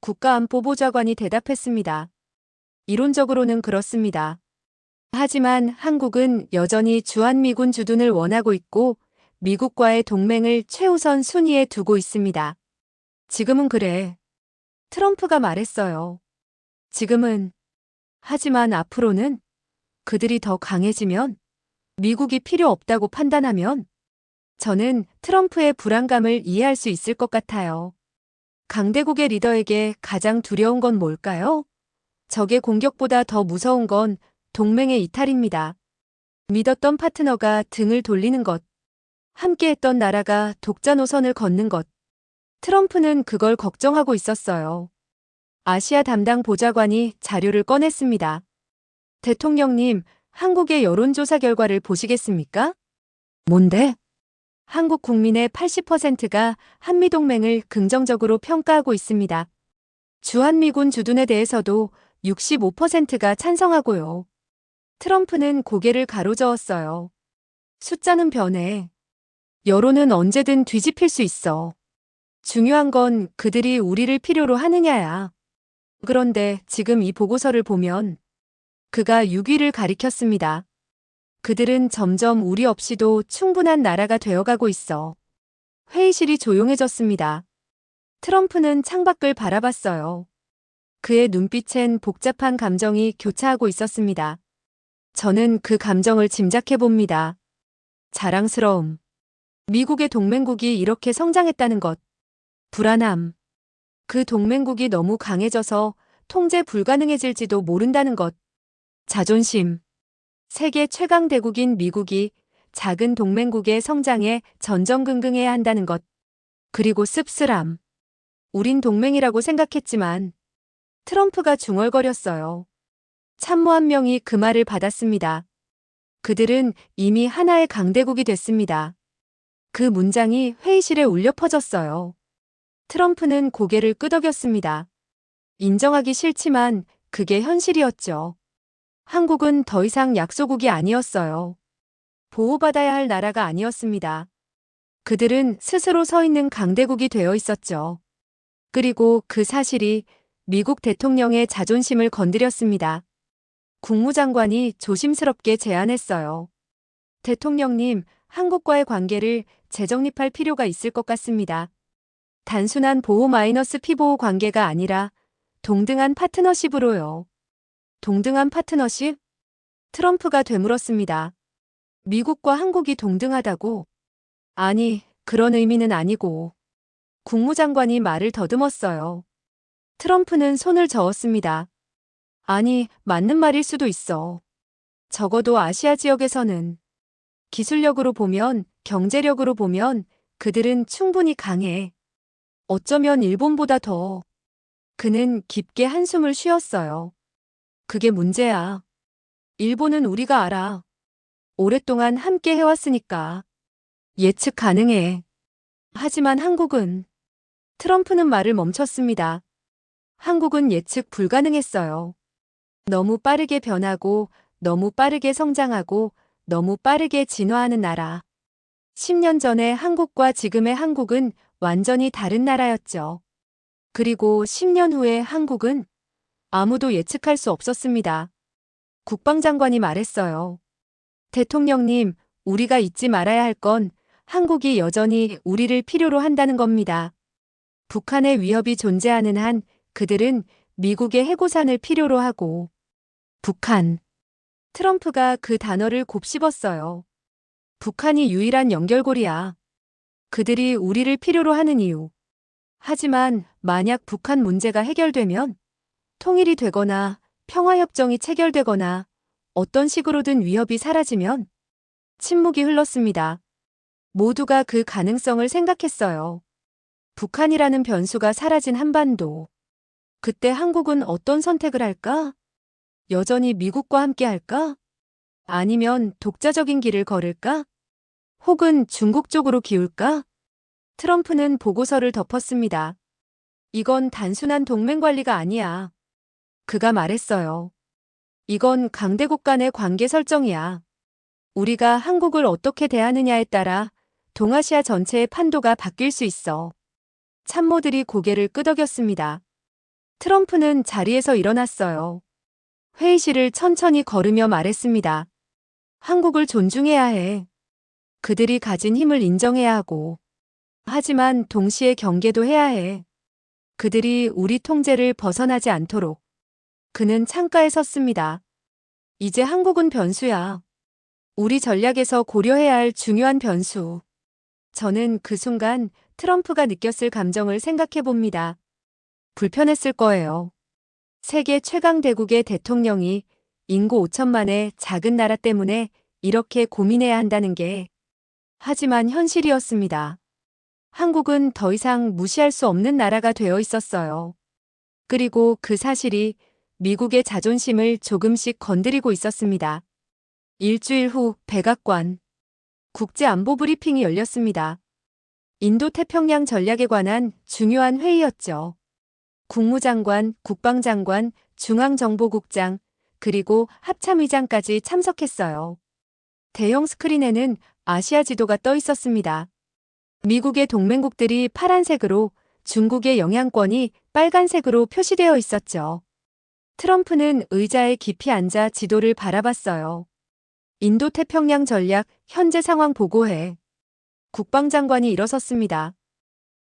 국가안보보좌관이 대답했습니다. 이론적으로는 그렇습니다. 하지만 한국은 여전히 주한미군 주둔을 원하고 있고 미국과의 동맹을 최우선 순위에 두고 있습니다. 지금은 그래. 트럼프가 말했어요. 지금은. 하지만 앞으로는 그들이 더 강해지면 미국이 필요 없다고 판단하면 저는 트럼프의 불안감을 이해할 수 있을 것 같아요. 강대국의 리더에게 가장 두려운 건 뭘까요? 적의 공격보다 더 무서운 건 동맹의 이탈입니다. 믿었던 파트너가 등을 돌리는 것. 함께했던 나라가 독자 노선을 걷는 것. 트럼프는 그걸 걱정하고 있었어요. 아시아 담당 보좌관이 자료를 꺼냈습니다. 대통령님, 한국의 여론조사 결과를 보시겠습니까? 뭔데? 한국 국민의 80%가 한미동맹을 긍정적으로 평가하고 있습니다. 주한미군 주둔에 대해서도 65%가 찬성하고요. 트럼프는 고개를 가로저었어요. 숫자는 변해. 여론은 언제든 뒤집힐 수 있어. 중요한 건 그들이 우리를 필요로 하느냐야. 그런데 지금 이 보고서를 보면 그가 6위를 가리켰습니다. 그들은 점점 우리 없이도 충분한 나라가 되어가고 있어. 회의실이 조용해졌습니다. 트럼프는 창밖을 바라봤어요. 그의 눈빛엔 복잡한 감정이 교차하고 있었습니다. 저는 그 감정을 짐작해 봅니다. 자랑스러움. 미국의 동맹국이 이렇게 성장했다는 것. 불안함. 그 동맹국이 너무 강해져서 통제 불가능해질지도 모른다는 것. 자존심. 세계 최강 대국인 미국이 작은 동맹국의 성장에 전전긍긍해야 한다는 것. 그리고 씁쓸함. 우린 동맹이라고 생각했지만 트럼프가 중얼거렸어요. 참모 한 명이 그 말을 받았습니다. 그들은 이미 하나의 강대국이 됐습니다. 그 문장이 회의실에 울려 퍼졌어요. 트럼프는 고개를 끄덕였습니다. 인정하기 싫지만 그게 현실이었죠. 한국은 더 이상 약소국이 아니었어요. 보호받아야 할 나라가 아니었습니다. 그들은 스스로 서 있는 강대국이 되어 있었죠. 그리고 그 사실이 미국 대통령의 자존심을 건드렸습니다. 국무장관이 조심스럽게 제안했어요. 대통령님, 한국과의 관계를 재정립할 필요가 있을 것 같습니다. 단순한 보호 마이너스 피보호 관계가 아니라 동등한 파트너십으로요. 동등한 파트너십? 트럼프가 되물었습니다. 미국과 한국이 동등하다고? 아니, 그런 의미는 아니고. 국무장관이 말을 더듬었어요. 트럼프는 손을 저었습니다. 아니, 맞는 말일 수도 있어. 적어도 아시아 지역에서는 기술력으로 보면, 경제력으로 보면 그들은 충분히 강해. 어쩌면 일본보다 더. 그는 깊게 한숨을 쉬었어요. 그게 문제야. 일본은 우리가 알아. 오랫동안 함께 해왔으니까. 예측 가능해. 하지만 한국은, 트럼프는 말을 멈췄습니다. 한국은 예측 불가능했어요. 너무 빠르게 변하고, 너무 빠르게 성장하고, 너무 빠르게 진화하는 나라. 10년 전의 한국과 지금의 한국은 완전히 다른 나라였죠. 그리고 10년 후의 한국은 아무도 예측할 수 없었습니다. 국방장관이 말했어요. 대통령님, 우리가 잊지 말아야 할 건 한국이 여전히 우리를 필요로 한다는 겁니다. 북한의 위협이 존재하는 한 그들은 미국의 해고산을 필요로 하고, 북한. 트럼프가 그 단어를 곱씹었어요. 북한이 유일한 연결고리야. 그들이 우리를 필요로 하는 이유. 하지만 만약 북한 문제가 해결되면, 통일이 되거나 평화협정이 체결되거나 어떤 식으로든 위협이 사라지면 침묵이 흘렀습니다. 모두가 그 가능성을 생각했어요. 북한이라는 변수가 사라진 한반도. 그때 한국은 어떤 선택을 할까? 여전히 미국과 함께 할까? 아니면 독자적인 길을 걸을까? 혹은 중국 쪽으로 기울까? 트럼프는 보고서를 덮었습니다. 이건 단순한 동맹 관리가 아니야. 그가 말했어요. 이건 강대국 간의 관계 설정이야. 우리가 한국을 어떻게 대하느냐에 따라 동아시아 전체의 판도가 바뀔 수 있어. 참모들이 고개를 끄덕였습니다. 트럼프는 자리에서 일어났어요. 회의실을 천천히 걸으며 말했습니다. 한국을 존중해야 해. 그들이 가진 힘을 인정해야 하고. 하지만 동시에 경계도 해야 해. 그들이 우리 통제를 벗어나지 않도록. 그는 창가에 섰습니다. 이제 한국은 변수야. 우리 전략에서 고려해야 할 중요한 변수. 저는 그 순간 트럼프가 느꼈을 감정을 생각해 봅니다. 불편했을 거예요. 세계 최강 대국의 대통령이 인구 5천만의 작은 나라 때문에 이렇게 고민해야 한다는 게. 하지만 현실이었습니다. 한국은 더 이상 무시할 수 없는 나라가 되어 있었어요. 그리고 그 사실이 미국의 자존심을 조금씩 건드리고 있었습니다. 일주일 후 백악관 국제안보 브리핑이 열렸습니다. 인도태평양 전략에 관한 중요한 회의였죠. 국무장관, 국방장관, 중앙정보국장, 그리고 합참의장까지 참석했어요. 대형 스크린에는 아시아 지도가 떠 있었습니다. 미국의 동맹국들이 파란색으로, 중국의 영향권이 빨간색으로 표시되어 있었죠. 트럼프는 의자에 깊이 앉아 지도를 바라봤어요. 인도태평양 전략 현재 상황 보고해. 국방장관이 일어섰습니다.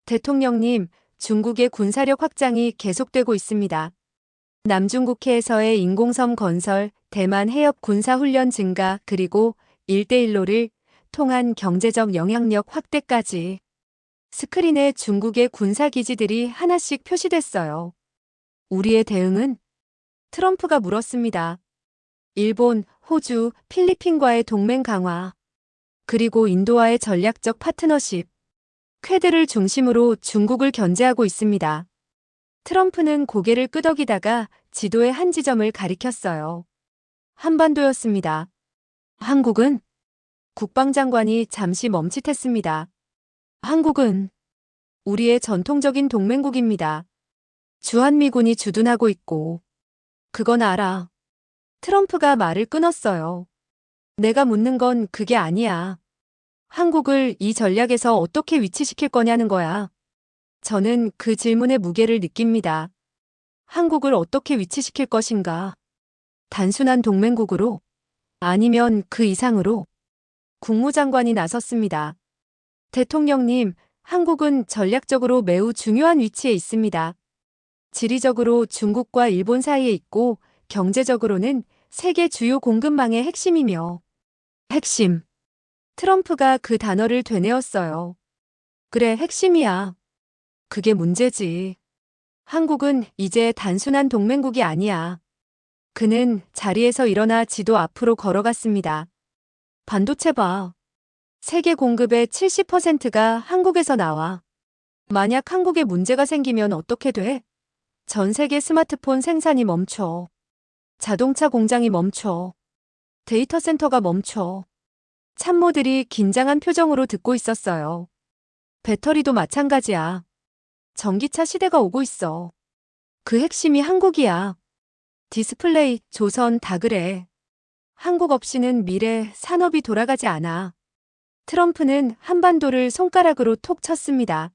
대통령님, 중국의 군사력 확장이 계속되고 있습니다. 남중국해에서의 인공섬 건설, 대만 해협 군사훈련 증가, 그리고 1대1로를 통한 경제적 영향력 확대까지. 스크린에 중국의 군사기지들이 하나씩 표시됐어요. 우리의 대응은? 트럼프가 물었습니다. 일본, 호주, 필리핀과의 동맹 강화, 그리고 인도와의 전략적 파트너십, 퀘드를 중심으로 중국을 견제하고 있습니다. 트럼프는 고개를 끄덕이다가 지도의 한 지점을 가리켰어요. 한반도였습니다. 한국은? 국방장관이 잠시 멈칫했습니다. 한국은 우리의 전통적인 동맹국입니다. 주한미군이 주둔하고 있고. 그건 알아. 트럼프가 말을 끊었어요. 내가 묻는 건 그게 아니야. 한국을 이 전략에서 어떻게 위치시킬 거냐는 거야. 저는 그 질문의 무게를 느낍니다. 한국을 어떻게 위치시킬 것인가? 단순한 동맹국으로? 아니면 그 이상으로? 국무장관이 나섰습니다. 대통령님, 한국은 전략적으로 매우 중요한 위치에 있습니다. 지리적으로 중국과 일본 사이에 있고 경제적으로는 세계 주요 공급망의 핵심이며 핵심. 트럼프가 그 단어를 되뇌었어요. 그래, 핵심이야. 그게 문제지. 한국은 이제 단순한 동맹국이 아니야. 그는 자리에서 일어나 지도 앞으로 걸어갔습니다. 반도체 봐. 세계 공급의 70%가 한국에서 나와. 만약 한국에 문제가 생기면 어떻게 돼? 전 세계 스마트폰 생산이 멈춰. 자동차 공장이 멈춰. 데이터 센터가 멈춰. 참모들이 긴장한 표정으로 듣고 있었어요. 배터리도 마찬가지야. 전기차 시대가 오고 있어. 그 핵심이 한국이야. 디스플레이, 조선 다 그래. 한국 없이는 미래 산업이 돌아가지 않아. 트럼프는 한반도를 손가락으로 톡 쳤습니다.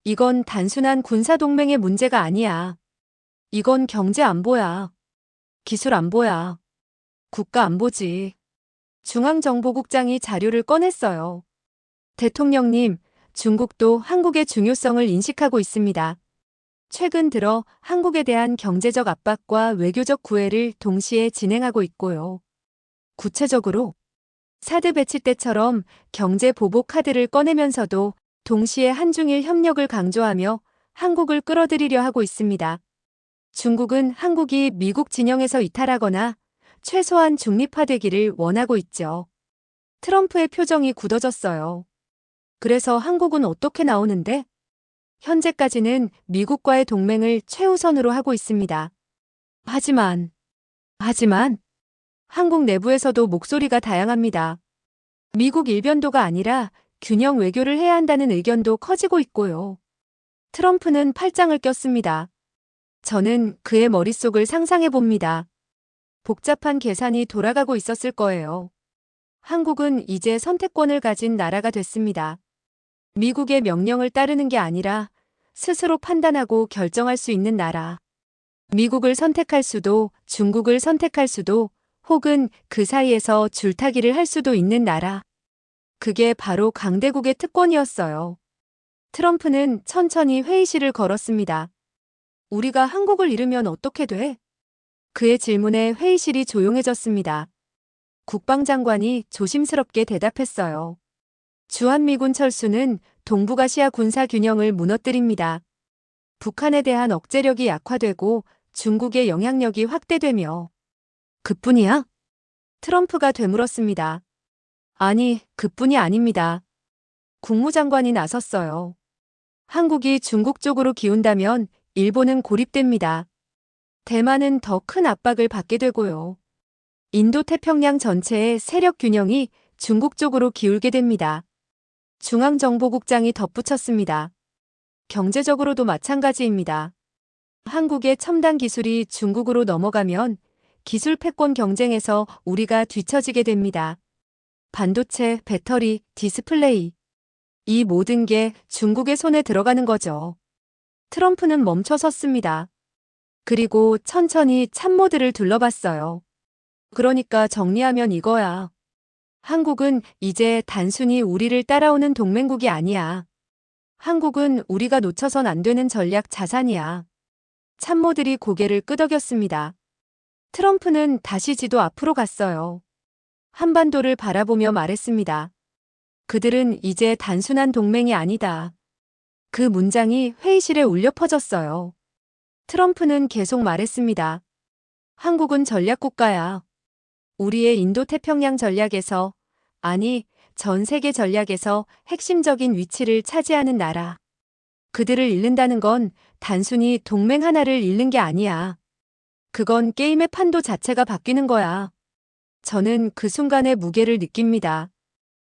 이건 단순한 군사동맹의 문제가 아니야. 이건 경제 안보야. 기술 안보야. 국가 안보지. 중앙정보국장이 자료를 꺼냈어요. 대통령님, 중국도 한국의 중요성을 인식하고 있습니다. 최근 들어 한국에 대한 경제적 압박과 외교적 구애를 동시에 진행하고 있고요. 구체적으로 사드 배치 때처럼 경제 보복 카드를 꺼내면서도 동시에 한중일 협력을 강조하며 한국을 끌어들이려 하고 있습니다. 중국은 한국이 미국 진영에서 이탈하거나 최소한 중립화되기를 원하고 있죠. 트럼프의 표정이 굳어졌어요. 그래서 한국은 어떻게 나오는데? 현재까지는 미국과의 동맹을 최우선으로 하고 있습니다. 하지만 한국 내부에서도 목소리가 다양합니다. 미국 일변도가 아니라 균형 외교를 해야 한다는 의견도 커지고 있고요. 트럼프는 팔짱을 꼈습니다. 저는 그의 머릿속을 상상해 봅니다. 복잡한 계산이 돌아가고 있었을 거예요. 한국은 이제 선택권을 가진 나라가 됐습니다. 미국의 명령을 따르는 게 아니라 스스로 판단하고 결정할 수 있는 나라. 미국을 선택할 수도, 중국을 선택할 수도, 혹은 그 사이에서 줄타기를 할 수도 있는 나라. 그게 바로 강대국의 특권이었어요. 트럼프는 천천히 회의실을 걸었습니다. 우리가 한국을 잃으면 어떻게 돼? 그의 질문에 회의실이 조용해졌습니다. 국방장관이 조심스럽게 대답했어요. 주한미군 철수는 동북아시아 군사 균형을 무너뜨립니다. 북한에 대한 억제력이 약화되고 중국의 영향력이 확대되며. 그뿐이야? 트럼프가 되물었습니다. 아니, 그뿐이 아닙니다. 국무장관이 나섰어요. 한국이 중국 쪽으로 기운다면 일본은 고립됩니다. 대만은 더 큰 압박을 받게 되고요. 인도태평양 전체의 세력 균형이 중국 쪽으로 기울게 됩니다. 중앙정보국장이 덧붙였습니다. 경제적으로도 마찬가지입니다. 한국의 첨단 기술이 중국으로 넘어가면 기술 패권 경쟁에서 우리가 뒤처지게 됩니다. 반도체, 배터리, 디스플레이. 이 모든 게 중국의 손에 들어가는 거죠. 트럼프는 멈춰 섰습니다. 그리고 천천히 참모들을 둘러봤어요. 그러니까 정리하면 이거야. 한국은 이제 단순히 우리를 따라오는 동맹국이 아니야. 한국은 우리가 놓쳐선 안 되는 전략 자산이야. 참모들이 고개를 끄덕였습니다. 트럼프는 다시 지도 앞으로 갔어요. 한반도를 바라보며 말했습니다. 그들은 이제 단순한 동맹이 아니다. 그 문장이 회의실에 울려 퍼졌어요. 트럼프는 계속 말했습니다. 한국은 전략국가야. 우리의 인도태평양 전략에서, 아니, 전 세계 전략에서 핵심적인 위치를 차지하는 나라. 그들을 잃는다는 건 단순히 동맹 하나를 잃는 게 아니야. 그건 게임의 판도 자체가 바뀌는 거야. 저는 그 순간의 무게를 느낍니다.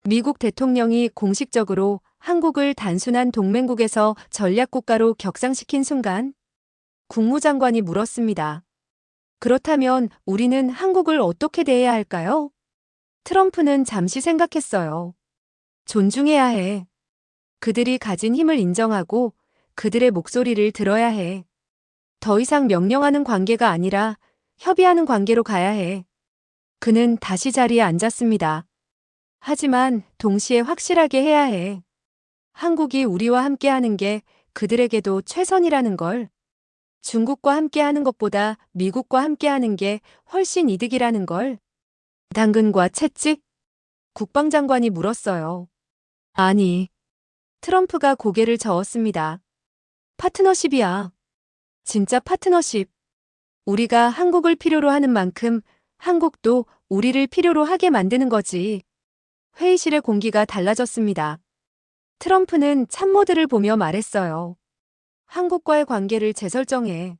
미국 대통령이 공식적으로 한국을 단순한 동맹국에서 전략국가로 격상시킨 순간, 국무장관이 물었습니다. 그렇다면 우리는 한국을 어떻게 대해야 할까요? 트럼프는 잠시 생각했어요. 존중해야 해. 그들이 가진 힘을 인정하고 그들의 목소리를 들어야 해. 더 이상 명령하는 관계가 아니라 협의하는 관계로 가야 해. 그는 다시 자리에 앉았습니다. 하지만 동시에 확실하게 해야 해. 한국이 우리와 함께하는 게 그들에게도 최선이라는 걸. 중국과 함께하는 것보다 미국과 함께하는 게 훨씬 이득이라는 걸. 당근과 채찍? 국방장관이 물었어요. 아니, 트럼프가 고개를 저었습니다. 파트너십이야. 진짜 파트너십. 우리가 한국을 필요로 하는 만큼 한국도 우리를 필요로 하게 만드는 거지. 회의실의 공기가 달라졌습니다. 트럼프는 참모들을 보며 말했어요. 한국과의 관계를 재설정해.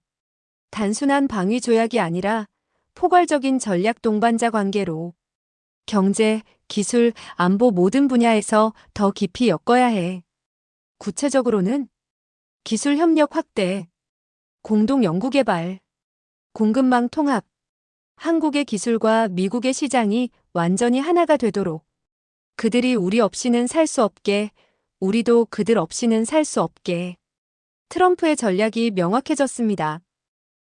단순한 방위 조약이 아니라 포괄적인 전략 동반자 관계로 경제, 기술, 안보 모든 분야에서 더 깊이 엮어야 해. 구체적으로는 기술 협력 확대, 공동 연구개발, 공급망 통합, 한국의 기술과 미국의 시장이 완전히 하나가 되도록 그들이 우리 없이는 살 수 없게, 우리도 그들 없이는 살 수 없게. 트럼프의 전략이 명확해졌습니다.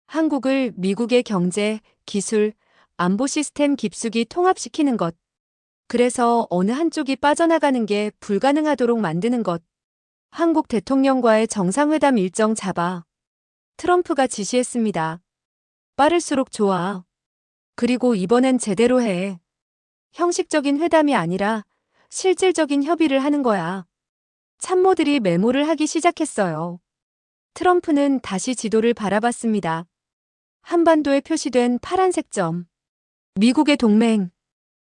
한국을 미국의 경제, 기술, 안보 시스템 깊숙이 통합시키는 것. 그래서 어느 한쪽이 빠져나가는 게 불가능하도록 만드는 것. 한국 대통령과의 정상회담 일정 잡아. 트럼프가 지시했습니다. 빠를수록 좋아. 그리고 이번엔 제대로 해. 형식적인 회담이 아니라 실질적인 협의를 하는 거야. 참모들이 메모를 하기 시작했어요. 트럼프는 다시 지도를 바라봤습니다. 한반도에 표시된 파란색 점. 미국의 동맹.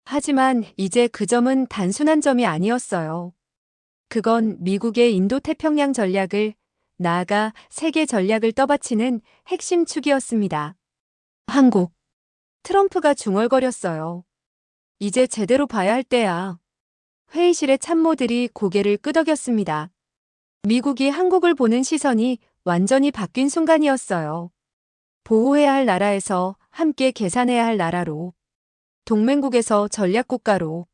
하지만 이제 그 점은 단순한 점이 아니었어요. 그건 미국의 인도태평양 전략을, 나아가 세계 전략을 떠받치는 핵심 축이었습니다. 한국. 트럼프가 중얼거렸어요. 이제 제대로 봐야 할 때야. 회의실의 참모들이 고개를 끄덕였습니다. 미국이 한국을 보는 시선이 완전히 바뀐 순간이었어요. 보호해야 할 나라에서 함께 계산해야 할 나라로, 동맹국에서 전략국가로,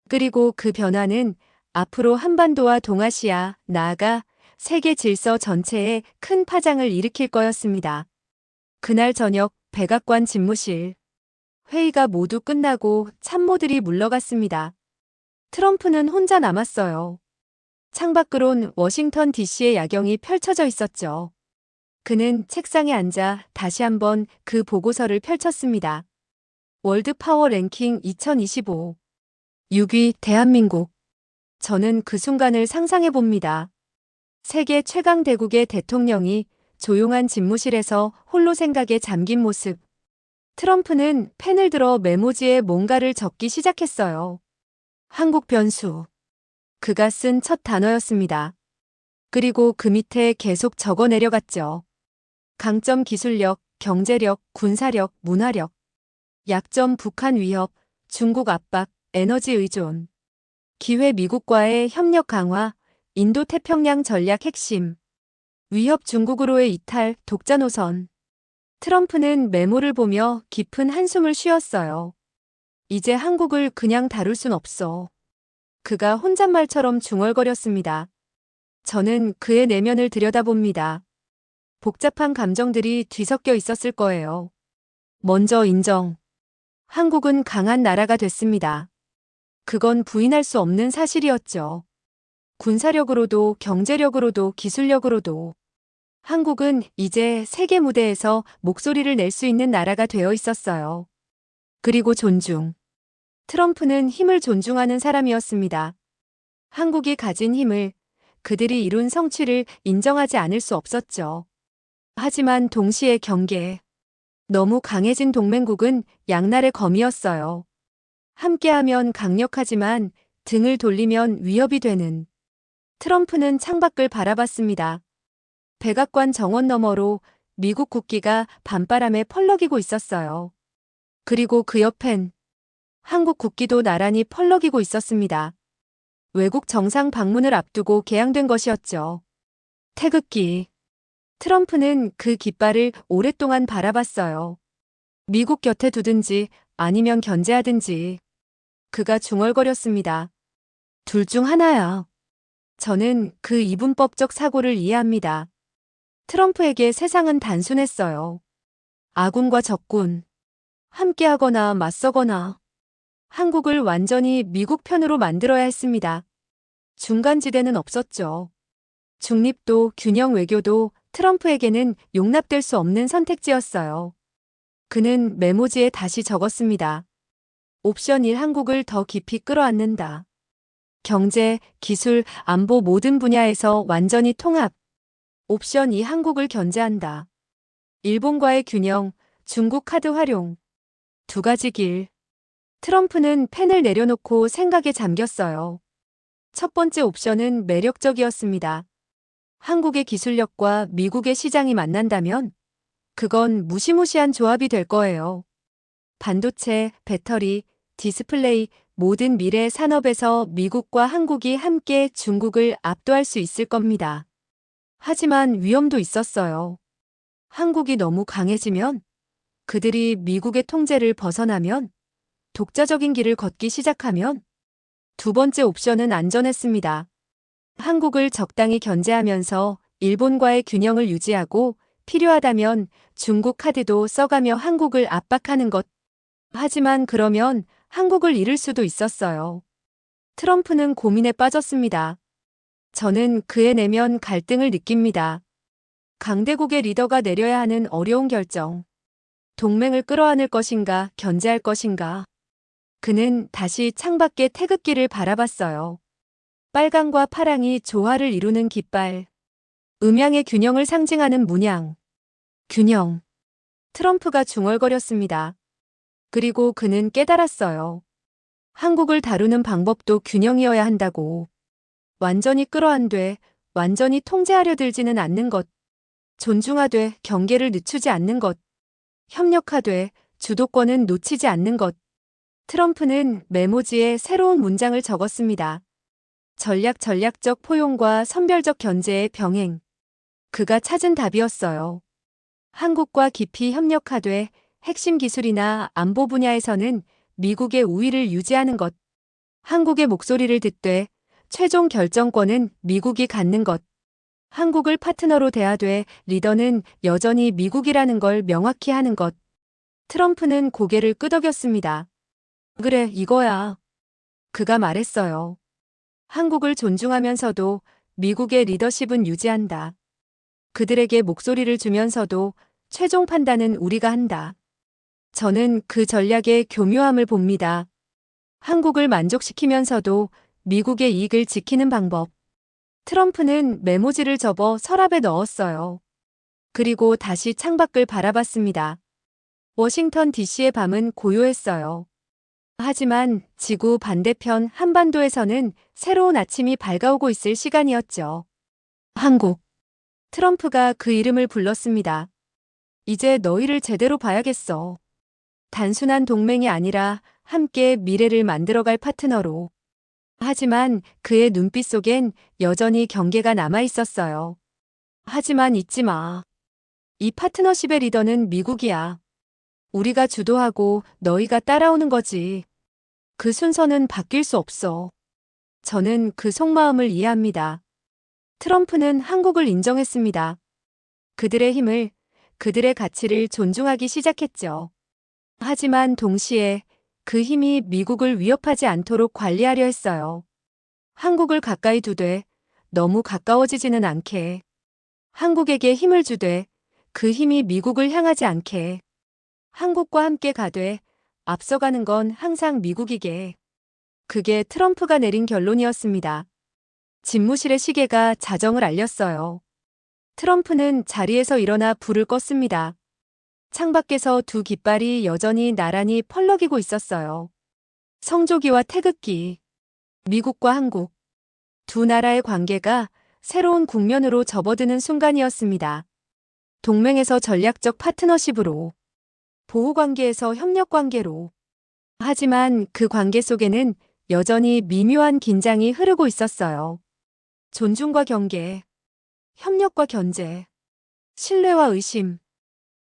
그리고 그 변화는 앞으로 한반도와 동아시아, 나아가 세계 질서 전체에 큰 파장을 일으킬 거였습니다. 그날 저녁 백악관 집무실. 회의가 모두 끝나고 참모들이 물러갔습니다. 트럼프는 혼자 남았어요. 창밖으론 워싱턴 DC의 야경이 펼쳐져 있었죠. 그는 책상에 앉아 다시 한번 그 보고서를 펼쳤습니다. 월드 파워 랭킹 2025. 6위 대한민국. 저는 그 순간을 상상해 봅니다. 세계 최강 대국의 대통령이 조용한 집무실에서 홀로 생각에 잠긴 모습. 트럼프는 펜을 들어 메모지에 뭔가를 적기 시작했어요. 한국 변수. 그가 쓴 첫 단어였습니다. 그리고 그 밑에 계속 적어 내려갔죠. 강점 기술력, 경제력, 군사력, 문화력. 약점 북한 위협, 중국 압박, 에너지 의존. 기회 미국과의 협력 강화, 인도 태평양 전략 핵심. 위협 중국으로의 이탈, 독자 노선. 트럼프는 메모를 보며 깊은 한숨을 쉬었어요. 이제 한국을 그냥 다룰 순 없어. 그가 혼잣말처럼 중얼거렸습니다. 저는 그의 내면을 들여다봅니다. 복잡한 감정들이 뒤섞여 있었을 거예요. 먼저 인정. 한국은 강한 나라가 됐습니다. 그건 부인할 수 없는 사실이었죠. 군사력으로도 경제력으로도 기술력으로도. 한국은 이제 세계 무대에서 목소리를 낼 수 있는 나라가 되어 있었어요. 그리고 존중. 트럼프는 힘을 존중하는 사람이었습니다. 한국이 가진 힘을, 그들이 이룬 성취를 인정하지 않을 수 없었죠. 하지만 동시에 경계. 너무 강해진 동맹국은 양날의 검이었어요. 함께하면 강력하지만 등을 돌리면 위협이 되는. 트럼프는 창밖을 바라봤습니다. 백악관 정원 너머로 미국 국기가 밤바람에 펄럭이고 있었어요. 그리고 그 옆엔 한국 국기도 나란히 펄럭이고 있었습니다. 외국 정상 방문을 앞두고 개항된 것이었죠. 태극기. 트럼프는 그 깃발을 오랫동안 바라봤어요. 미국 곁에 두든지 아니면 견제하든지. 그가 중얼거렸습니다. 둘 중 하나야. 저는 그 이분법적 사고를 이해합니다. 트럼프에게 세상은 단순했어요. 아군과 적군. 함께하거나 맞서거나. 한국을 완전히 미국 편으로 만들어야 했습니다. 중간지대는 없었죠. 중립도 균형 외교도 트럼프에게는 용납될 수 없는 선택지였어요. 그는 메모지에 다시 적었습니다. 옵션 1 한국을 더 깊이 끌어안는다. 경제, 기술, 안보 모든 분야에서 완전히 통합. 옵션 2 한국을 견제한다. 일본과의 균형, 중국 카드 활용. 두 가지 길. 트럼프는 펜을 내려놓고 생각에 잠겼어요. 첫 번째 옵션은 매력적이었습니다. 한국의 기술력과 미국의 시장이 만난다면 그건 무시무시한 조합이 될 거예요. 반도체, 배터리, 디스플레이, 모든 미래 산업에서 미국과 한국이 함께 중국을 압도할 수 있을 겁니다. 하지만 위험도 있었어요. 한국이 너무 강해지면, 그들이 미국의 통제를 벗어나면, 독자적인 길을 걷기 시작하면, 두 번째 옵션은 안전했습니다. 한국을 적당히 견제하면서 일본과의 균형을 유지하고 필요하다면 중국 카드도 써가며 한국을 압박하는 것. 하지만 그러면 한국을 잃을 수도 있었어요. 트럼프는 고민에 빠졌습니다. 저는 그의 내면 갈등을 느낍니다. 강대국의 리더가 내려야 하는 어려운 결정. 동맹을 끌어안을 것인가, 견제할 것인가. 그는 다시 창밖의 태극기를 바라봤어요. 빨강과 파랑이 조화를 이루는 깃발. 음양의 균형을 상징하는 문양. 균형. 트럼프가 중얼거렸습니다. 그리고 그는 깨달았어요. 한국을 다루는 방법도 균형이어야 한다고. 완전히 끌어안되 완전히 통제하려 들지는 않는 것. 존중하되 경계를 늦추지 않는 것. 협력하되 주도권은 놓치지 않는 것. 트럼프는 메모지에 새로운 문장을 적었습니다. 전략적 포용과 선별적 견제의 병행. 그가 찾은 답이었어요. 한국과 깊이 협력하되 핵심 기술이나 안보 분야에서는 미국의 우위를 유지하는 것. 한국의 목소리를 듣되 최종 결정권은 미국이 갖는 것. 한국을 파트너로 대하되 리더는 여전히 미국이라는 걸 명확히 하는 것. 트럼프는 고개를 끄덕였습니다. 그래, 이거야. 그가 말했어요. 한국을 존중하면서도 미국의 리더십은 유지한다. 그들에게 목소리를 주면서도 최종 판단은 우리가 한다. 저는 그 전략의 교묘함을 봅니다. 한국을 만족시키면서도 미국의 이익을 지키는 방법. 트럼프는 메모지를 접어 서랍에 넣었어요. 그리고 다시 창밖을 바라봤습니다. 워싱턴 DC의 밤은 고요했어요. 하지만 지구 반대편 한반도에서는 새로운 아침이 밝아오고 있을 시간이었죠. 한국. 트럼프가 그 이름을 불렀습니다. 이제 너희를 제대로 봐야겠어. 단순한 동맹이 아니라 함께 미래를 만들어갈 파트너로. 하지만 그의 눈빛 속엔 여전히 경계가 남아 있었어요. 하지만 잊지 마. 이 파트너십의 리더는 미국이야. 우리가 주도하고 너희가 따라오는 거지. 그 순서는 바뀔 수 없어. 저는 그 속마음을 이해합니다. 트럼프는 한국을 인정했습니다. 그들의 힘을, 그들의 가치를 존중하기 시작했죠. 하지만 동시에 그 힘이 미국을 위협하지 않도록 관리하려 했어요. 한국을 가까이 두되 너무 가까워지지는 않게. 한국에게 힘을 주되 그 힘이 미국을 향하지 않게. 한국과 함께 가되 앞서가는 건 항상 미국이게. 그게 트럼프가 내린 결론이었습니다. 집무실의 시계가 자정을 알렸어요. 트럼프는 자리에서 일어나 불을 껐습니다. 창밖에서 두 깃발이 여전히 나란히 펄럭이고 있었어요. 성조기와 태극기. 미국과 한국. 두 나라의 관계가 새로운 국면으로 접어드는 순간이었습니다. 동맹에서 전략적 파트너십으로. 보호관계에서 협력관계로. 하지만 그 관계 속에는 여전히 미묘한 긴장이 흐르고 있었어요. 존중과 경계, 협력과 견제, 신뢰와 의심.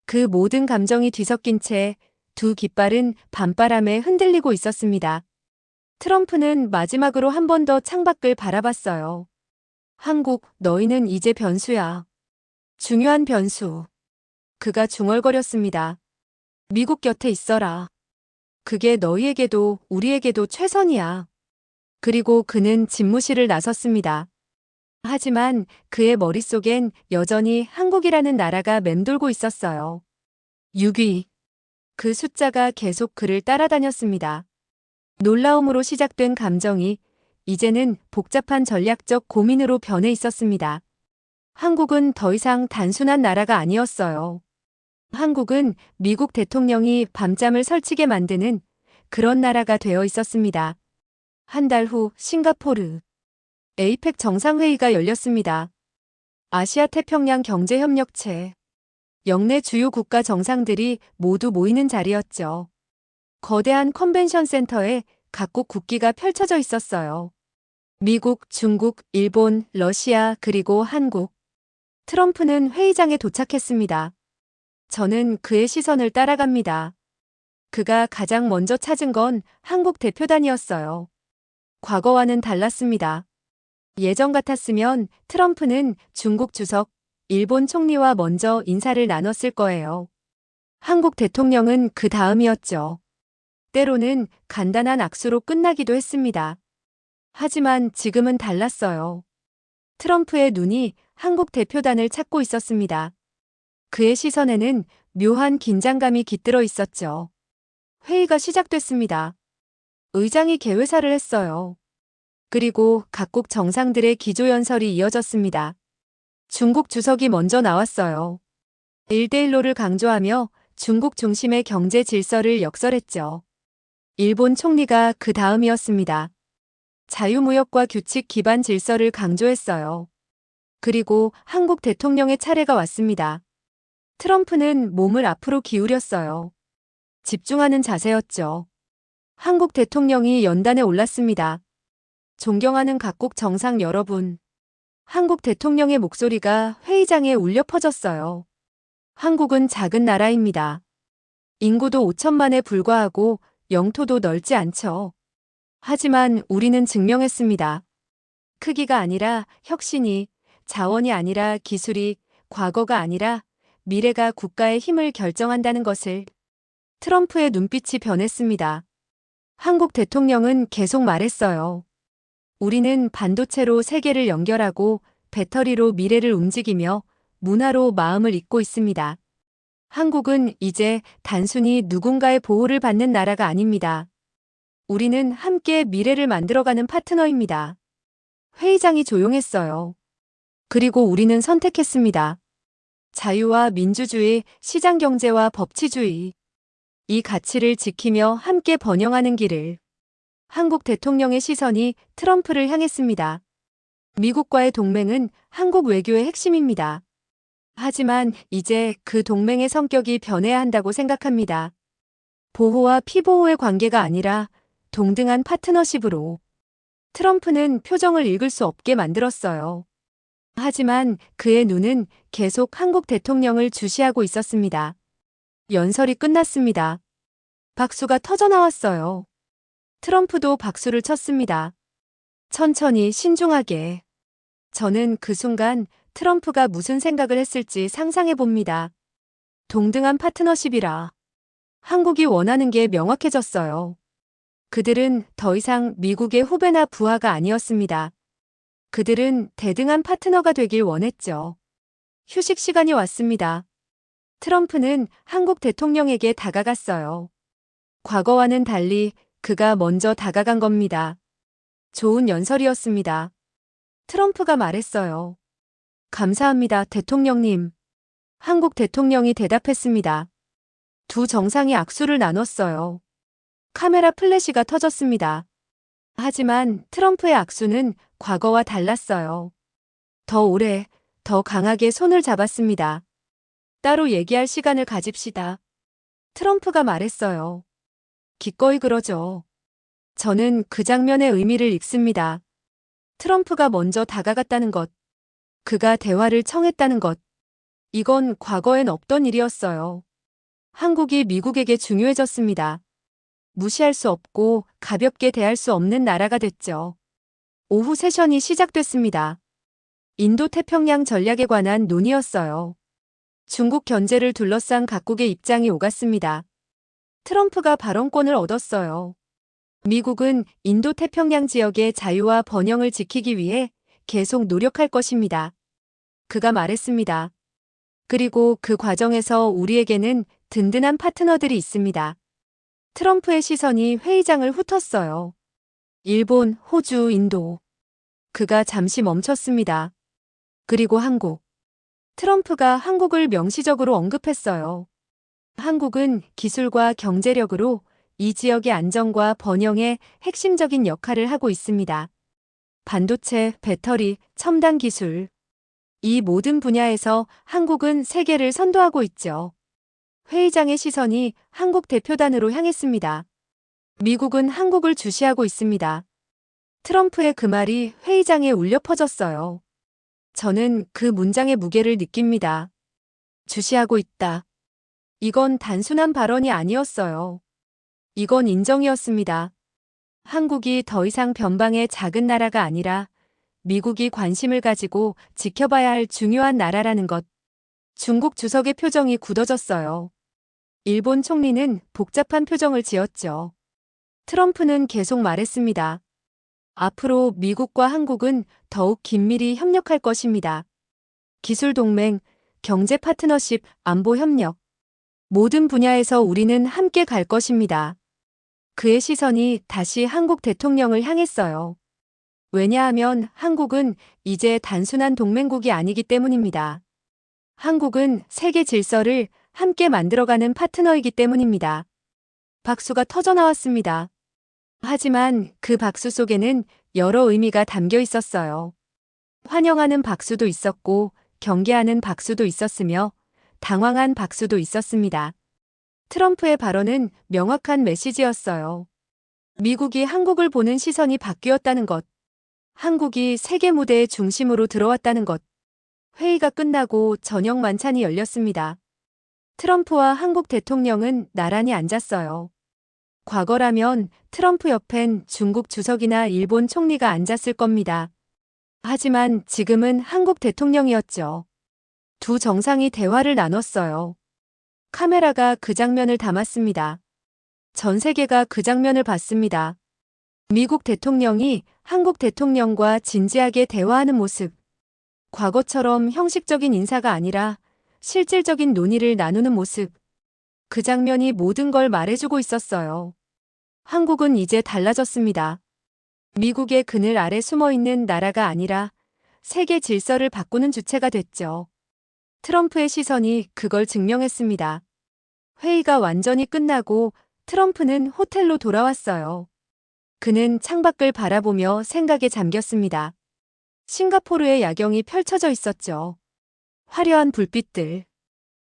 그 모든 감정이 뒤섞인 채 두 깃발은 밤바람에 흔들리고 있었습니다. 트럼프는 마지막으로 한 번 더 창밖을 바라봤어요. 한국, 너희는 이제 변수야. 중요한 변수. 그가 중얼거렸습니다. 미국 곁에 있어라. 그게 너희에게도 우리에게도 최선이야. 그리고 그는 집무실을 나섰습니다. 하지만 그의 머릿속엔 여전히 한국이라는 나라가 맴돌고 있었어요. 6위. 그 숫자가 계속 그를 따라다녔습니다. 놀라움으로 시작된 감정이 이제는 복잡한 전략적 고민으로 변해 있었습니다. 한국은 더 이상 단순한 나라가 아니었어요. 한국은 미국 대통령이 밤잠을 설치게 만드는 그런 나라가 되어 있었습니다. 한 달 후 싱가포르 에이펙 정상회의가 열렸습니다. 아시아 태평양 경제협력체 영내 주요 국가 정상들이 모두 모이는 자리였죠. 거대한 컨벤션 센터에 각국 국기가 펼쳐져 있었어요. 미국, 중국, 일본, 러시아, 그리고 한국. 트럼프는 회의장에 도착했습니다. 저는 그의 시선을 따라갑니다. 그가 가장 먼저 찾은 건 한국 대표단이었어요. 과거와는 달랐습니다. 예전 같았으면 트럼프는 중국 주석, 일본 총리와 먼저 인사를 나눴을 거예요. 한국 대통령은 그 다음이었죠. 때로는 간단한 악수로 끝나기도 했습니다. 하지만 지금은 달랐어요. 트럼프의 눈이 한국 대표단을 찾고 있었습니다. 그의 시선에는 묘한 긴장감이 깃들어 있었죠. 회의가 시작됐습니다. 의장이 개회사를 했어요. 그리고 각국 정상들의 기조연설이 이어졌습니다. 중국 주석이 먼저 나왔어요. 1대1로를 강조하며 중국 중심의 경제 질서를 역설했죠. 일본 총리가 그 다음이었습니다. 자유무역과 규칙 기반 질서를 강조했어요. 그리고 한국 대통령의 차례가 왔습니다. 트럼프는 몸을 앞으로 기울였어요. 집중하는 자세였죠. 한국 대통령이 연단에 올랐습니다. 존경하는 각국 정상 여러분. 한국 대통령의 목소리가 회의장에 울려 퍼졌어요. 한국은 작은 나라입니다. 인구도 5천만에 불과하고 영토도 넓지 않죠. 하지만 우리는 증명했습니다. 크기가 아니라 혁신이, 자원이 아니라 기술이, 과거가 아니라 미래가 국가의 힘을 결정한다는 것을. 트럼프의 눈빛이 변했습니다. 한국 대통령은 계속 말했어요. 우리는 반도체로 세계를 연결하고 배터리로 미래를 움직이며 문화로 마음을 잇고 있습니다. 한국은 이제 단순히 누군가의 보호를 받는 나라가 아닙니다. 우리는 함께 미래를 만들어가는 파트너입니다. 회의장이 조용했어요. 그리고 우리는 선택했습니다. 자유와 민주주의, 시장경제와 법치주의. 이 가치를 지키며 함께 번영하는 길을. 한국 대통령의 시선이 트럼프를 향했습니다. 미국과의 동맹은 한국 외교의 핵심입니다. 하지만 이제 그 동맹의 성격이 변해야 한다고 생각합니다. 보호와 피보호의 관계가 아니라 동등한 파트너십으로. 트럼프는 표정을 읽을 수 없게 만들었어요. 하지만 그의 눈은 계속 한국 대통령을 주시하고 있었습니다. 연설이 끝났습니다. 박수가 터져나왔어요. 트럼프도 박수를 쳤습니다. 천천히 신중하게. 저는 그 순간 트럼프가 무슨 생각을 했을지 상상해 봅니다. 동등한 파트너십이라. 한국이 원하는 게 명확해졌어요. 그들은 더 이상 미국의 후배나 부하가 아니었습니다. 그들은 대등한 파트너가 되길 원했죠. 휴식 시간이 왔습니다. 트럼프는 한국 대통령에게 다가갔어요. 과거와는 달리 그가 먼저 다가간 겁니다. 좋은 연설이었습니다. 트럼프가 말했어요. 감사합니다, 대통령님. 한국 대통령이 대답했습니다. 두 정상이 악수를 나눴어요. 카메라 플래시가 터졌습니다. 하지만 트럼프의 악수는 과거와 달랐어요. 더 오래, 더 강하게 손을 잡았습니다. 따로 얘기할 시간을 가집시다. 트럼프가 말했어요. 기꺼이 그러죠. 저는 그 장면의 의미를 읽습니다. 트럼프가 먼저 다가갔다는 것, 그가 대화를 청했다는 것, 이건 과거엔 없던 일이었어요. 한국이 미국에게 중요해졌습니다. 무시할 수 없고 가볍게 대할 수 없는 나라가 됐죠. 오후 세션이 시작됐습니다. 인도태평양 전략에 관한 논의였어요. 중국 견제를 둘러싼 각국의 입장이 오갔습니다. 트럼프가 발언권을 얻었어요. 미국은 인도태평양 지역의 자유와 번영을 지키기 위해 계속 노력할 것입니다. 그가 말했습니다. 그리고 그 과정에서 우리에게는 든든한 파트너들이 있습니다. 트럼프의 시선이 회의장을 훑었어요. 일본, 호주, 인도. 그가 잠시 멈췄습니다. 그리고 한국. 트럼프가 한국을 명시적으로 언급했어요. 한국은 기술과 경제력으로 이 지역의 안정과 번영에 핵심적인 역할을 하고 있습니다. 반도체, 배터리, 첨단 기술. 이 모든 분야에서 한국은 세계를 선도하고 있죠. 회의장의 시선이 한국 대표단으로 향했습니다. 미국은 한국을 주시하고 있습니다. 트럼프의 그 말이 회의장에 울려 퍼졌어요. 저는 그 문장의 무게를 느낍니다. 주시하고 있다. 이건 단순한 발언이 아니었어요. 이건 인정이었습니다. 한국이 더 이상 변방의 작은 나라가 아니라 미국이 관심을 가지고 지켜봐야 할 중요한 나라라는 것. 중국 주석의 표정이 굳어졌어요. 일본 총리는 복잡한 표정을 지었죠. 트럼프는 계속 말했습니다. 앞으로 미국과 한국은 더욱 긴밀히 협력할 것입니다. 기술 동맹, 경제 파트너십, 안보 협력. 모든 분야에서 우리는 함께 갈 것입니다. 그의 시선이 다시 한국 대통령을 향했어요. 왜냐하면 한국은 이제 단순한 동맹국이 아니기 때문입니다. 한국은 세계 질서를 함께 만들어가는 파트너이기 때문입니다. 박수가 터져나왔습니다. 하지만 그 박수 속에는 여러 의미가 담겨 있었어요. 환영하는 박수도 있었고, 경계하는 박수도 있었으며, 당황한 박수도 있었습니다. 트럼프의 발언은 명확한 메시지였어요. 미국이 한국을 보는 시선이 바뀌었다는 것. 한국이 세계 무대의 중심으로 들어왔다는 것. 회의가 끝나고 저녁 만찬이 열렸습니다. 트럼프와 한국 대통령은 나란히 앉았어요. 과거라면 트럼프 옆엔 중국 주석이나 일본 총리가 앉았을 겁니다. 하지만 지금은 한국 대통령이었죠. 두 정상이 대화를 나눴어요. 카메라가 그 장면을 담았습니다. 전 세계가 그 장면을 봤습니다. 미국 대통령이 한국 대통령과 진지하게 대화하는 모습. 과거처럼 형식적인 인사가 아니라 실질적인 논의를 나누는 모습. 그 장면이 모든 걸 말해주고 있었어요. 한국은 이제 달라졌습니다. 미국의 그늘 아래 숨어있는 나라가 아니라 세계 질서를 바꾸는 주체가 됐죠. 트럼프의 시선이 그걸 증명했습니다. 회의가 완전히 끝나고 트럼프는 호텔로 돌아왔어요. 그는 창밖을 바라보며 생각에 잠겼습니다. 싱가포르의 야경이 펼쳐져 있었죠. 화려한 불빛들.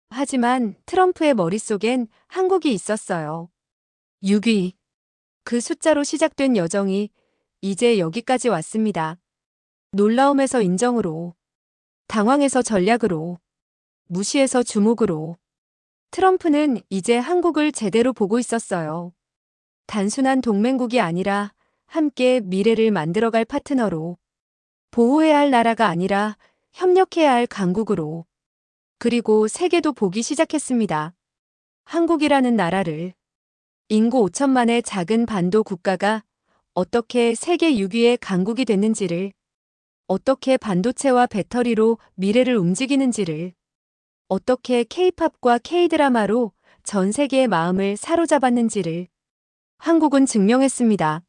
하지만 트럼프의 머릿속엔 한국이 있었어요. 6위. 그 숫자로 시작된 여정이 이제 여기까지 왔습니다. 놀라움에서 인정으로, 당황에서 전략으로, 무시해서 주목으로. 트럼프는 이제 한국을 제대로 보고 있었어요. 단순한 동맹국이 아니라 함께 미래를 만들어갈 파트너로, 보호해야 할 나라가 아니라 협력해야 할 강국으로. 그리고 세계도 보기 시작했습니다. 한국이라는 나라를. 인구 5천만의 작은 반도 국가가 어떻게 세계 6위의 강국이 됐는지를, 어떻게 반도체와 배터리로 미래를 움직이는지를, 어떻게 K-팝과 K-드라마로 전 세계의 마음을 사로잡았는지를 한국은 증명했습니다.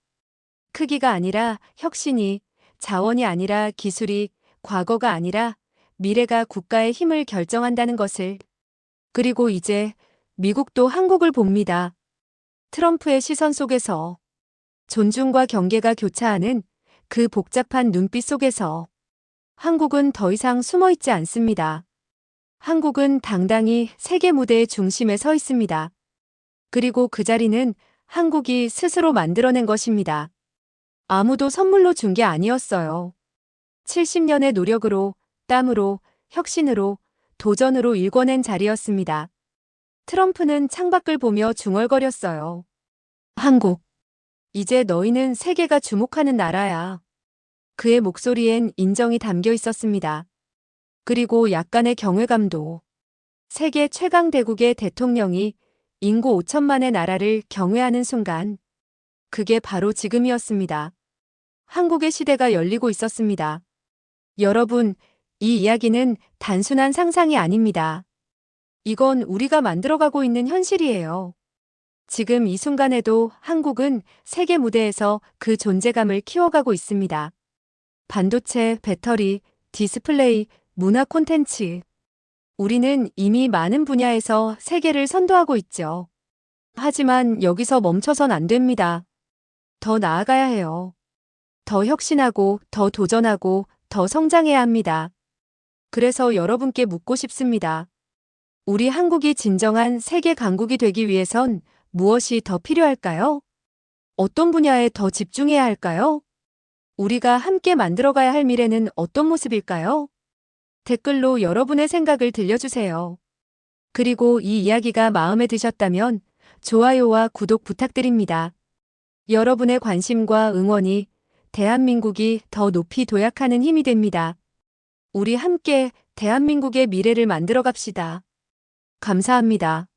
크기가 아니라 혁신이, 자원이 아니라 기술이, 과거가 아니라 미래가 국가의 힘을 결정한다는 것을. 그리고 이제 미국도 한국을 봅니다. 트럼프의 시선 속에서, 존중과 경계가 교차하는 그 복잡한 눈빛 속에서 한국은 더 이상 숨어 있지 않습니다. 한국은 당당히 세계 무대의 중심에 서 있습니다. 그리고 그 자리는 한국이 스스로 만들어낸 것입니다. 아무도 선물로 준 게 아니었어요. 70년의 노력으로, 땀으로, 혁신으로, 도전으로 일궈낸 자리였습니다. 트럼프는 창밖을 보며 중얼거렸어요. 한국. 이제 너희는 세계가 주목하는 나라야. 그의 목소리엔 인정이 담겨 있었습니다. 그리고 약간의 경외감도. 세계 최강 대국의 대통령이 인구 5천만의 나라를 경외하는 순간. 그게 바로 지금이었습니다. 한국의 시대가 열리고 있었습니다. 여러분, 이 이야기는 단순한 상상이 아닙니다. 이건 우리가 만들어가고 있는 현실이에요. 지금 이 순간에도 한국은 세계 무대에서 그 존재감을 키워가고 있습니다. 반도체, 배터리, 디스플레이, 문화 콘텐츠. 우리는 이미 많은 분야에서 세계를 선도하고 있죠. 하지만 여기서 멈춰선 안 됩니다. 더 나아가야 해요. 더 혁신하고, 더 도전하고, 더 성장해야 합니다. 그래서 여러분께 묻고 싶습니다. 우리 한국이 진정한 세계 강국이 되기 위해선 무엇이 더 필요할까요? 어떤 분야에 더 집중해야 할까요? 우리가 함께 만들어가야 할 미래는 어떤 모습일까요? 댓글로 여러분의 생각을 들려주세요. 그리고 이 이야기가 마음에 드셨다면 좋아요와 구독 부탁드립니다. 여러분의 관심과 응원이 대한민국이 더 높이 도약하는 힘이 됩니다. 우리 함께 대한민국의 미래를 만들어 갑시다. 감사합니다.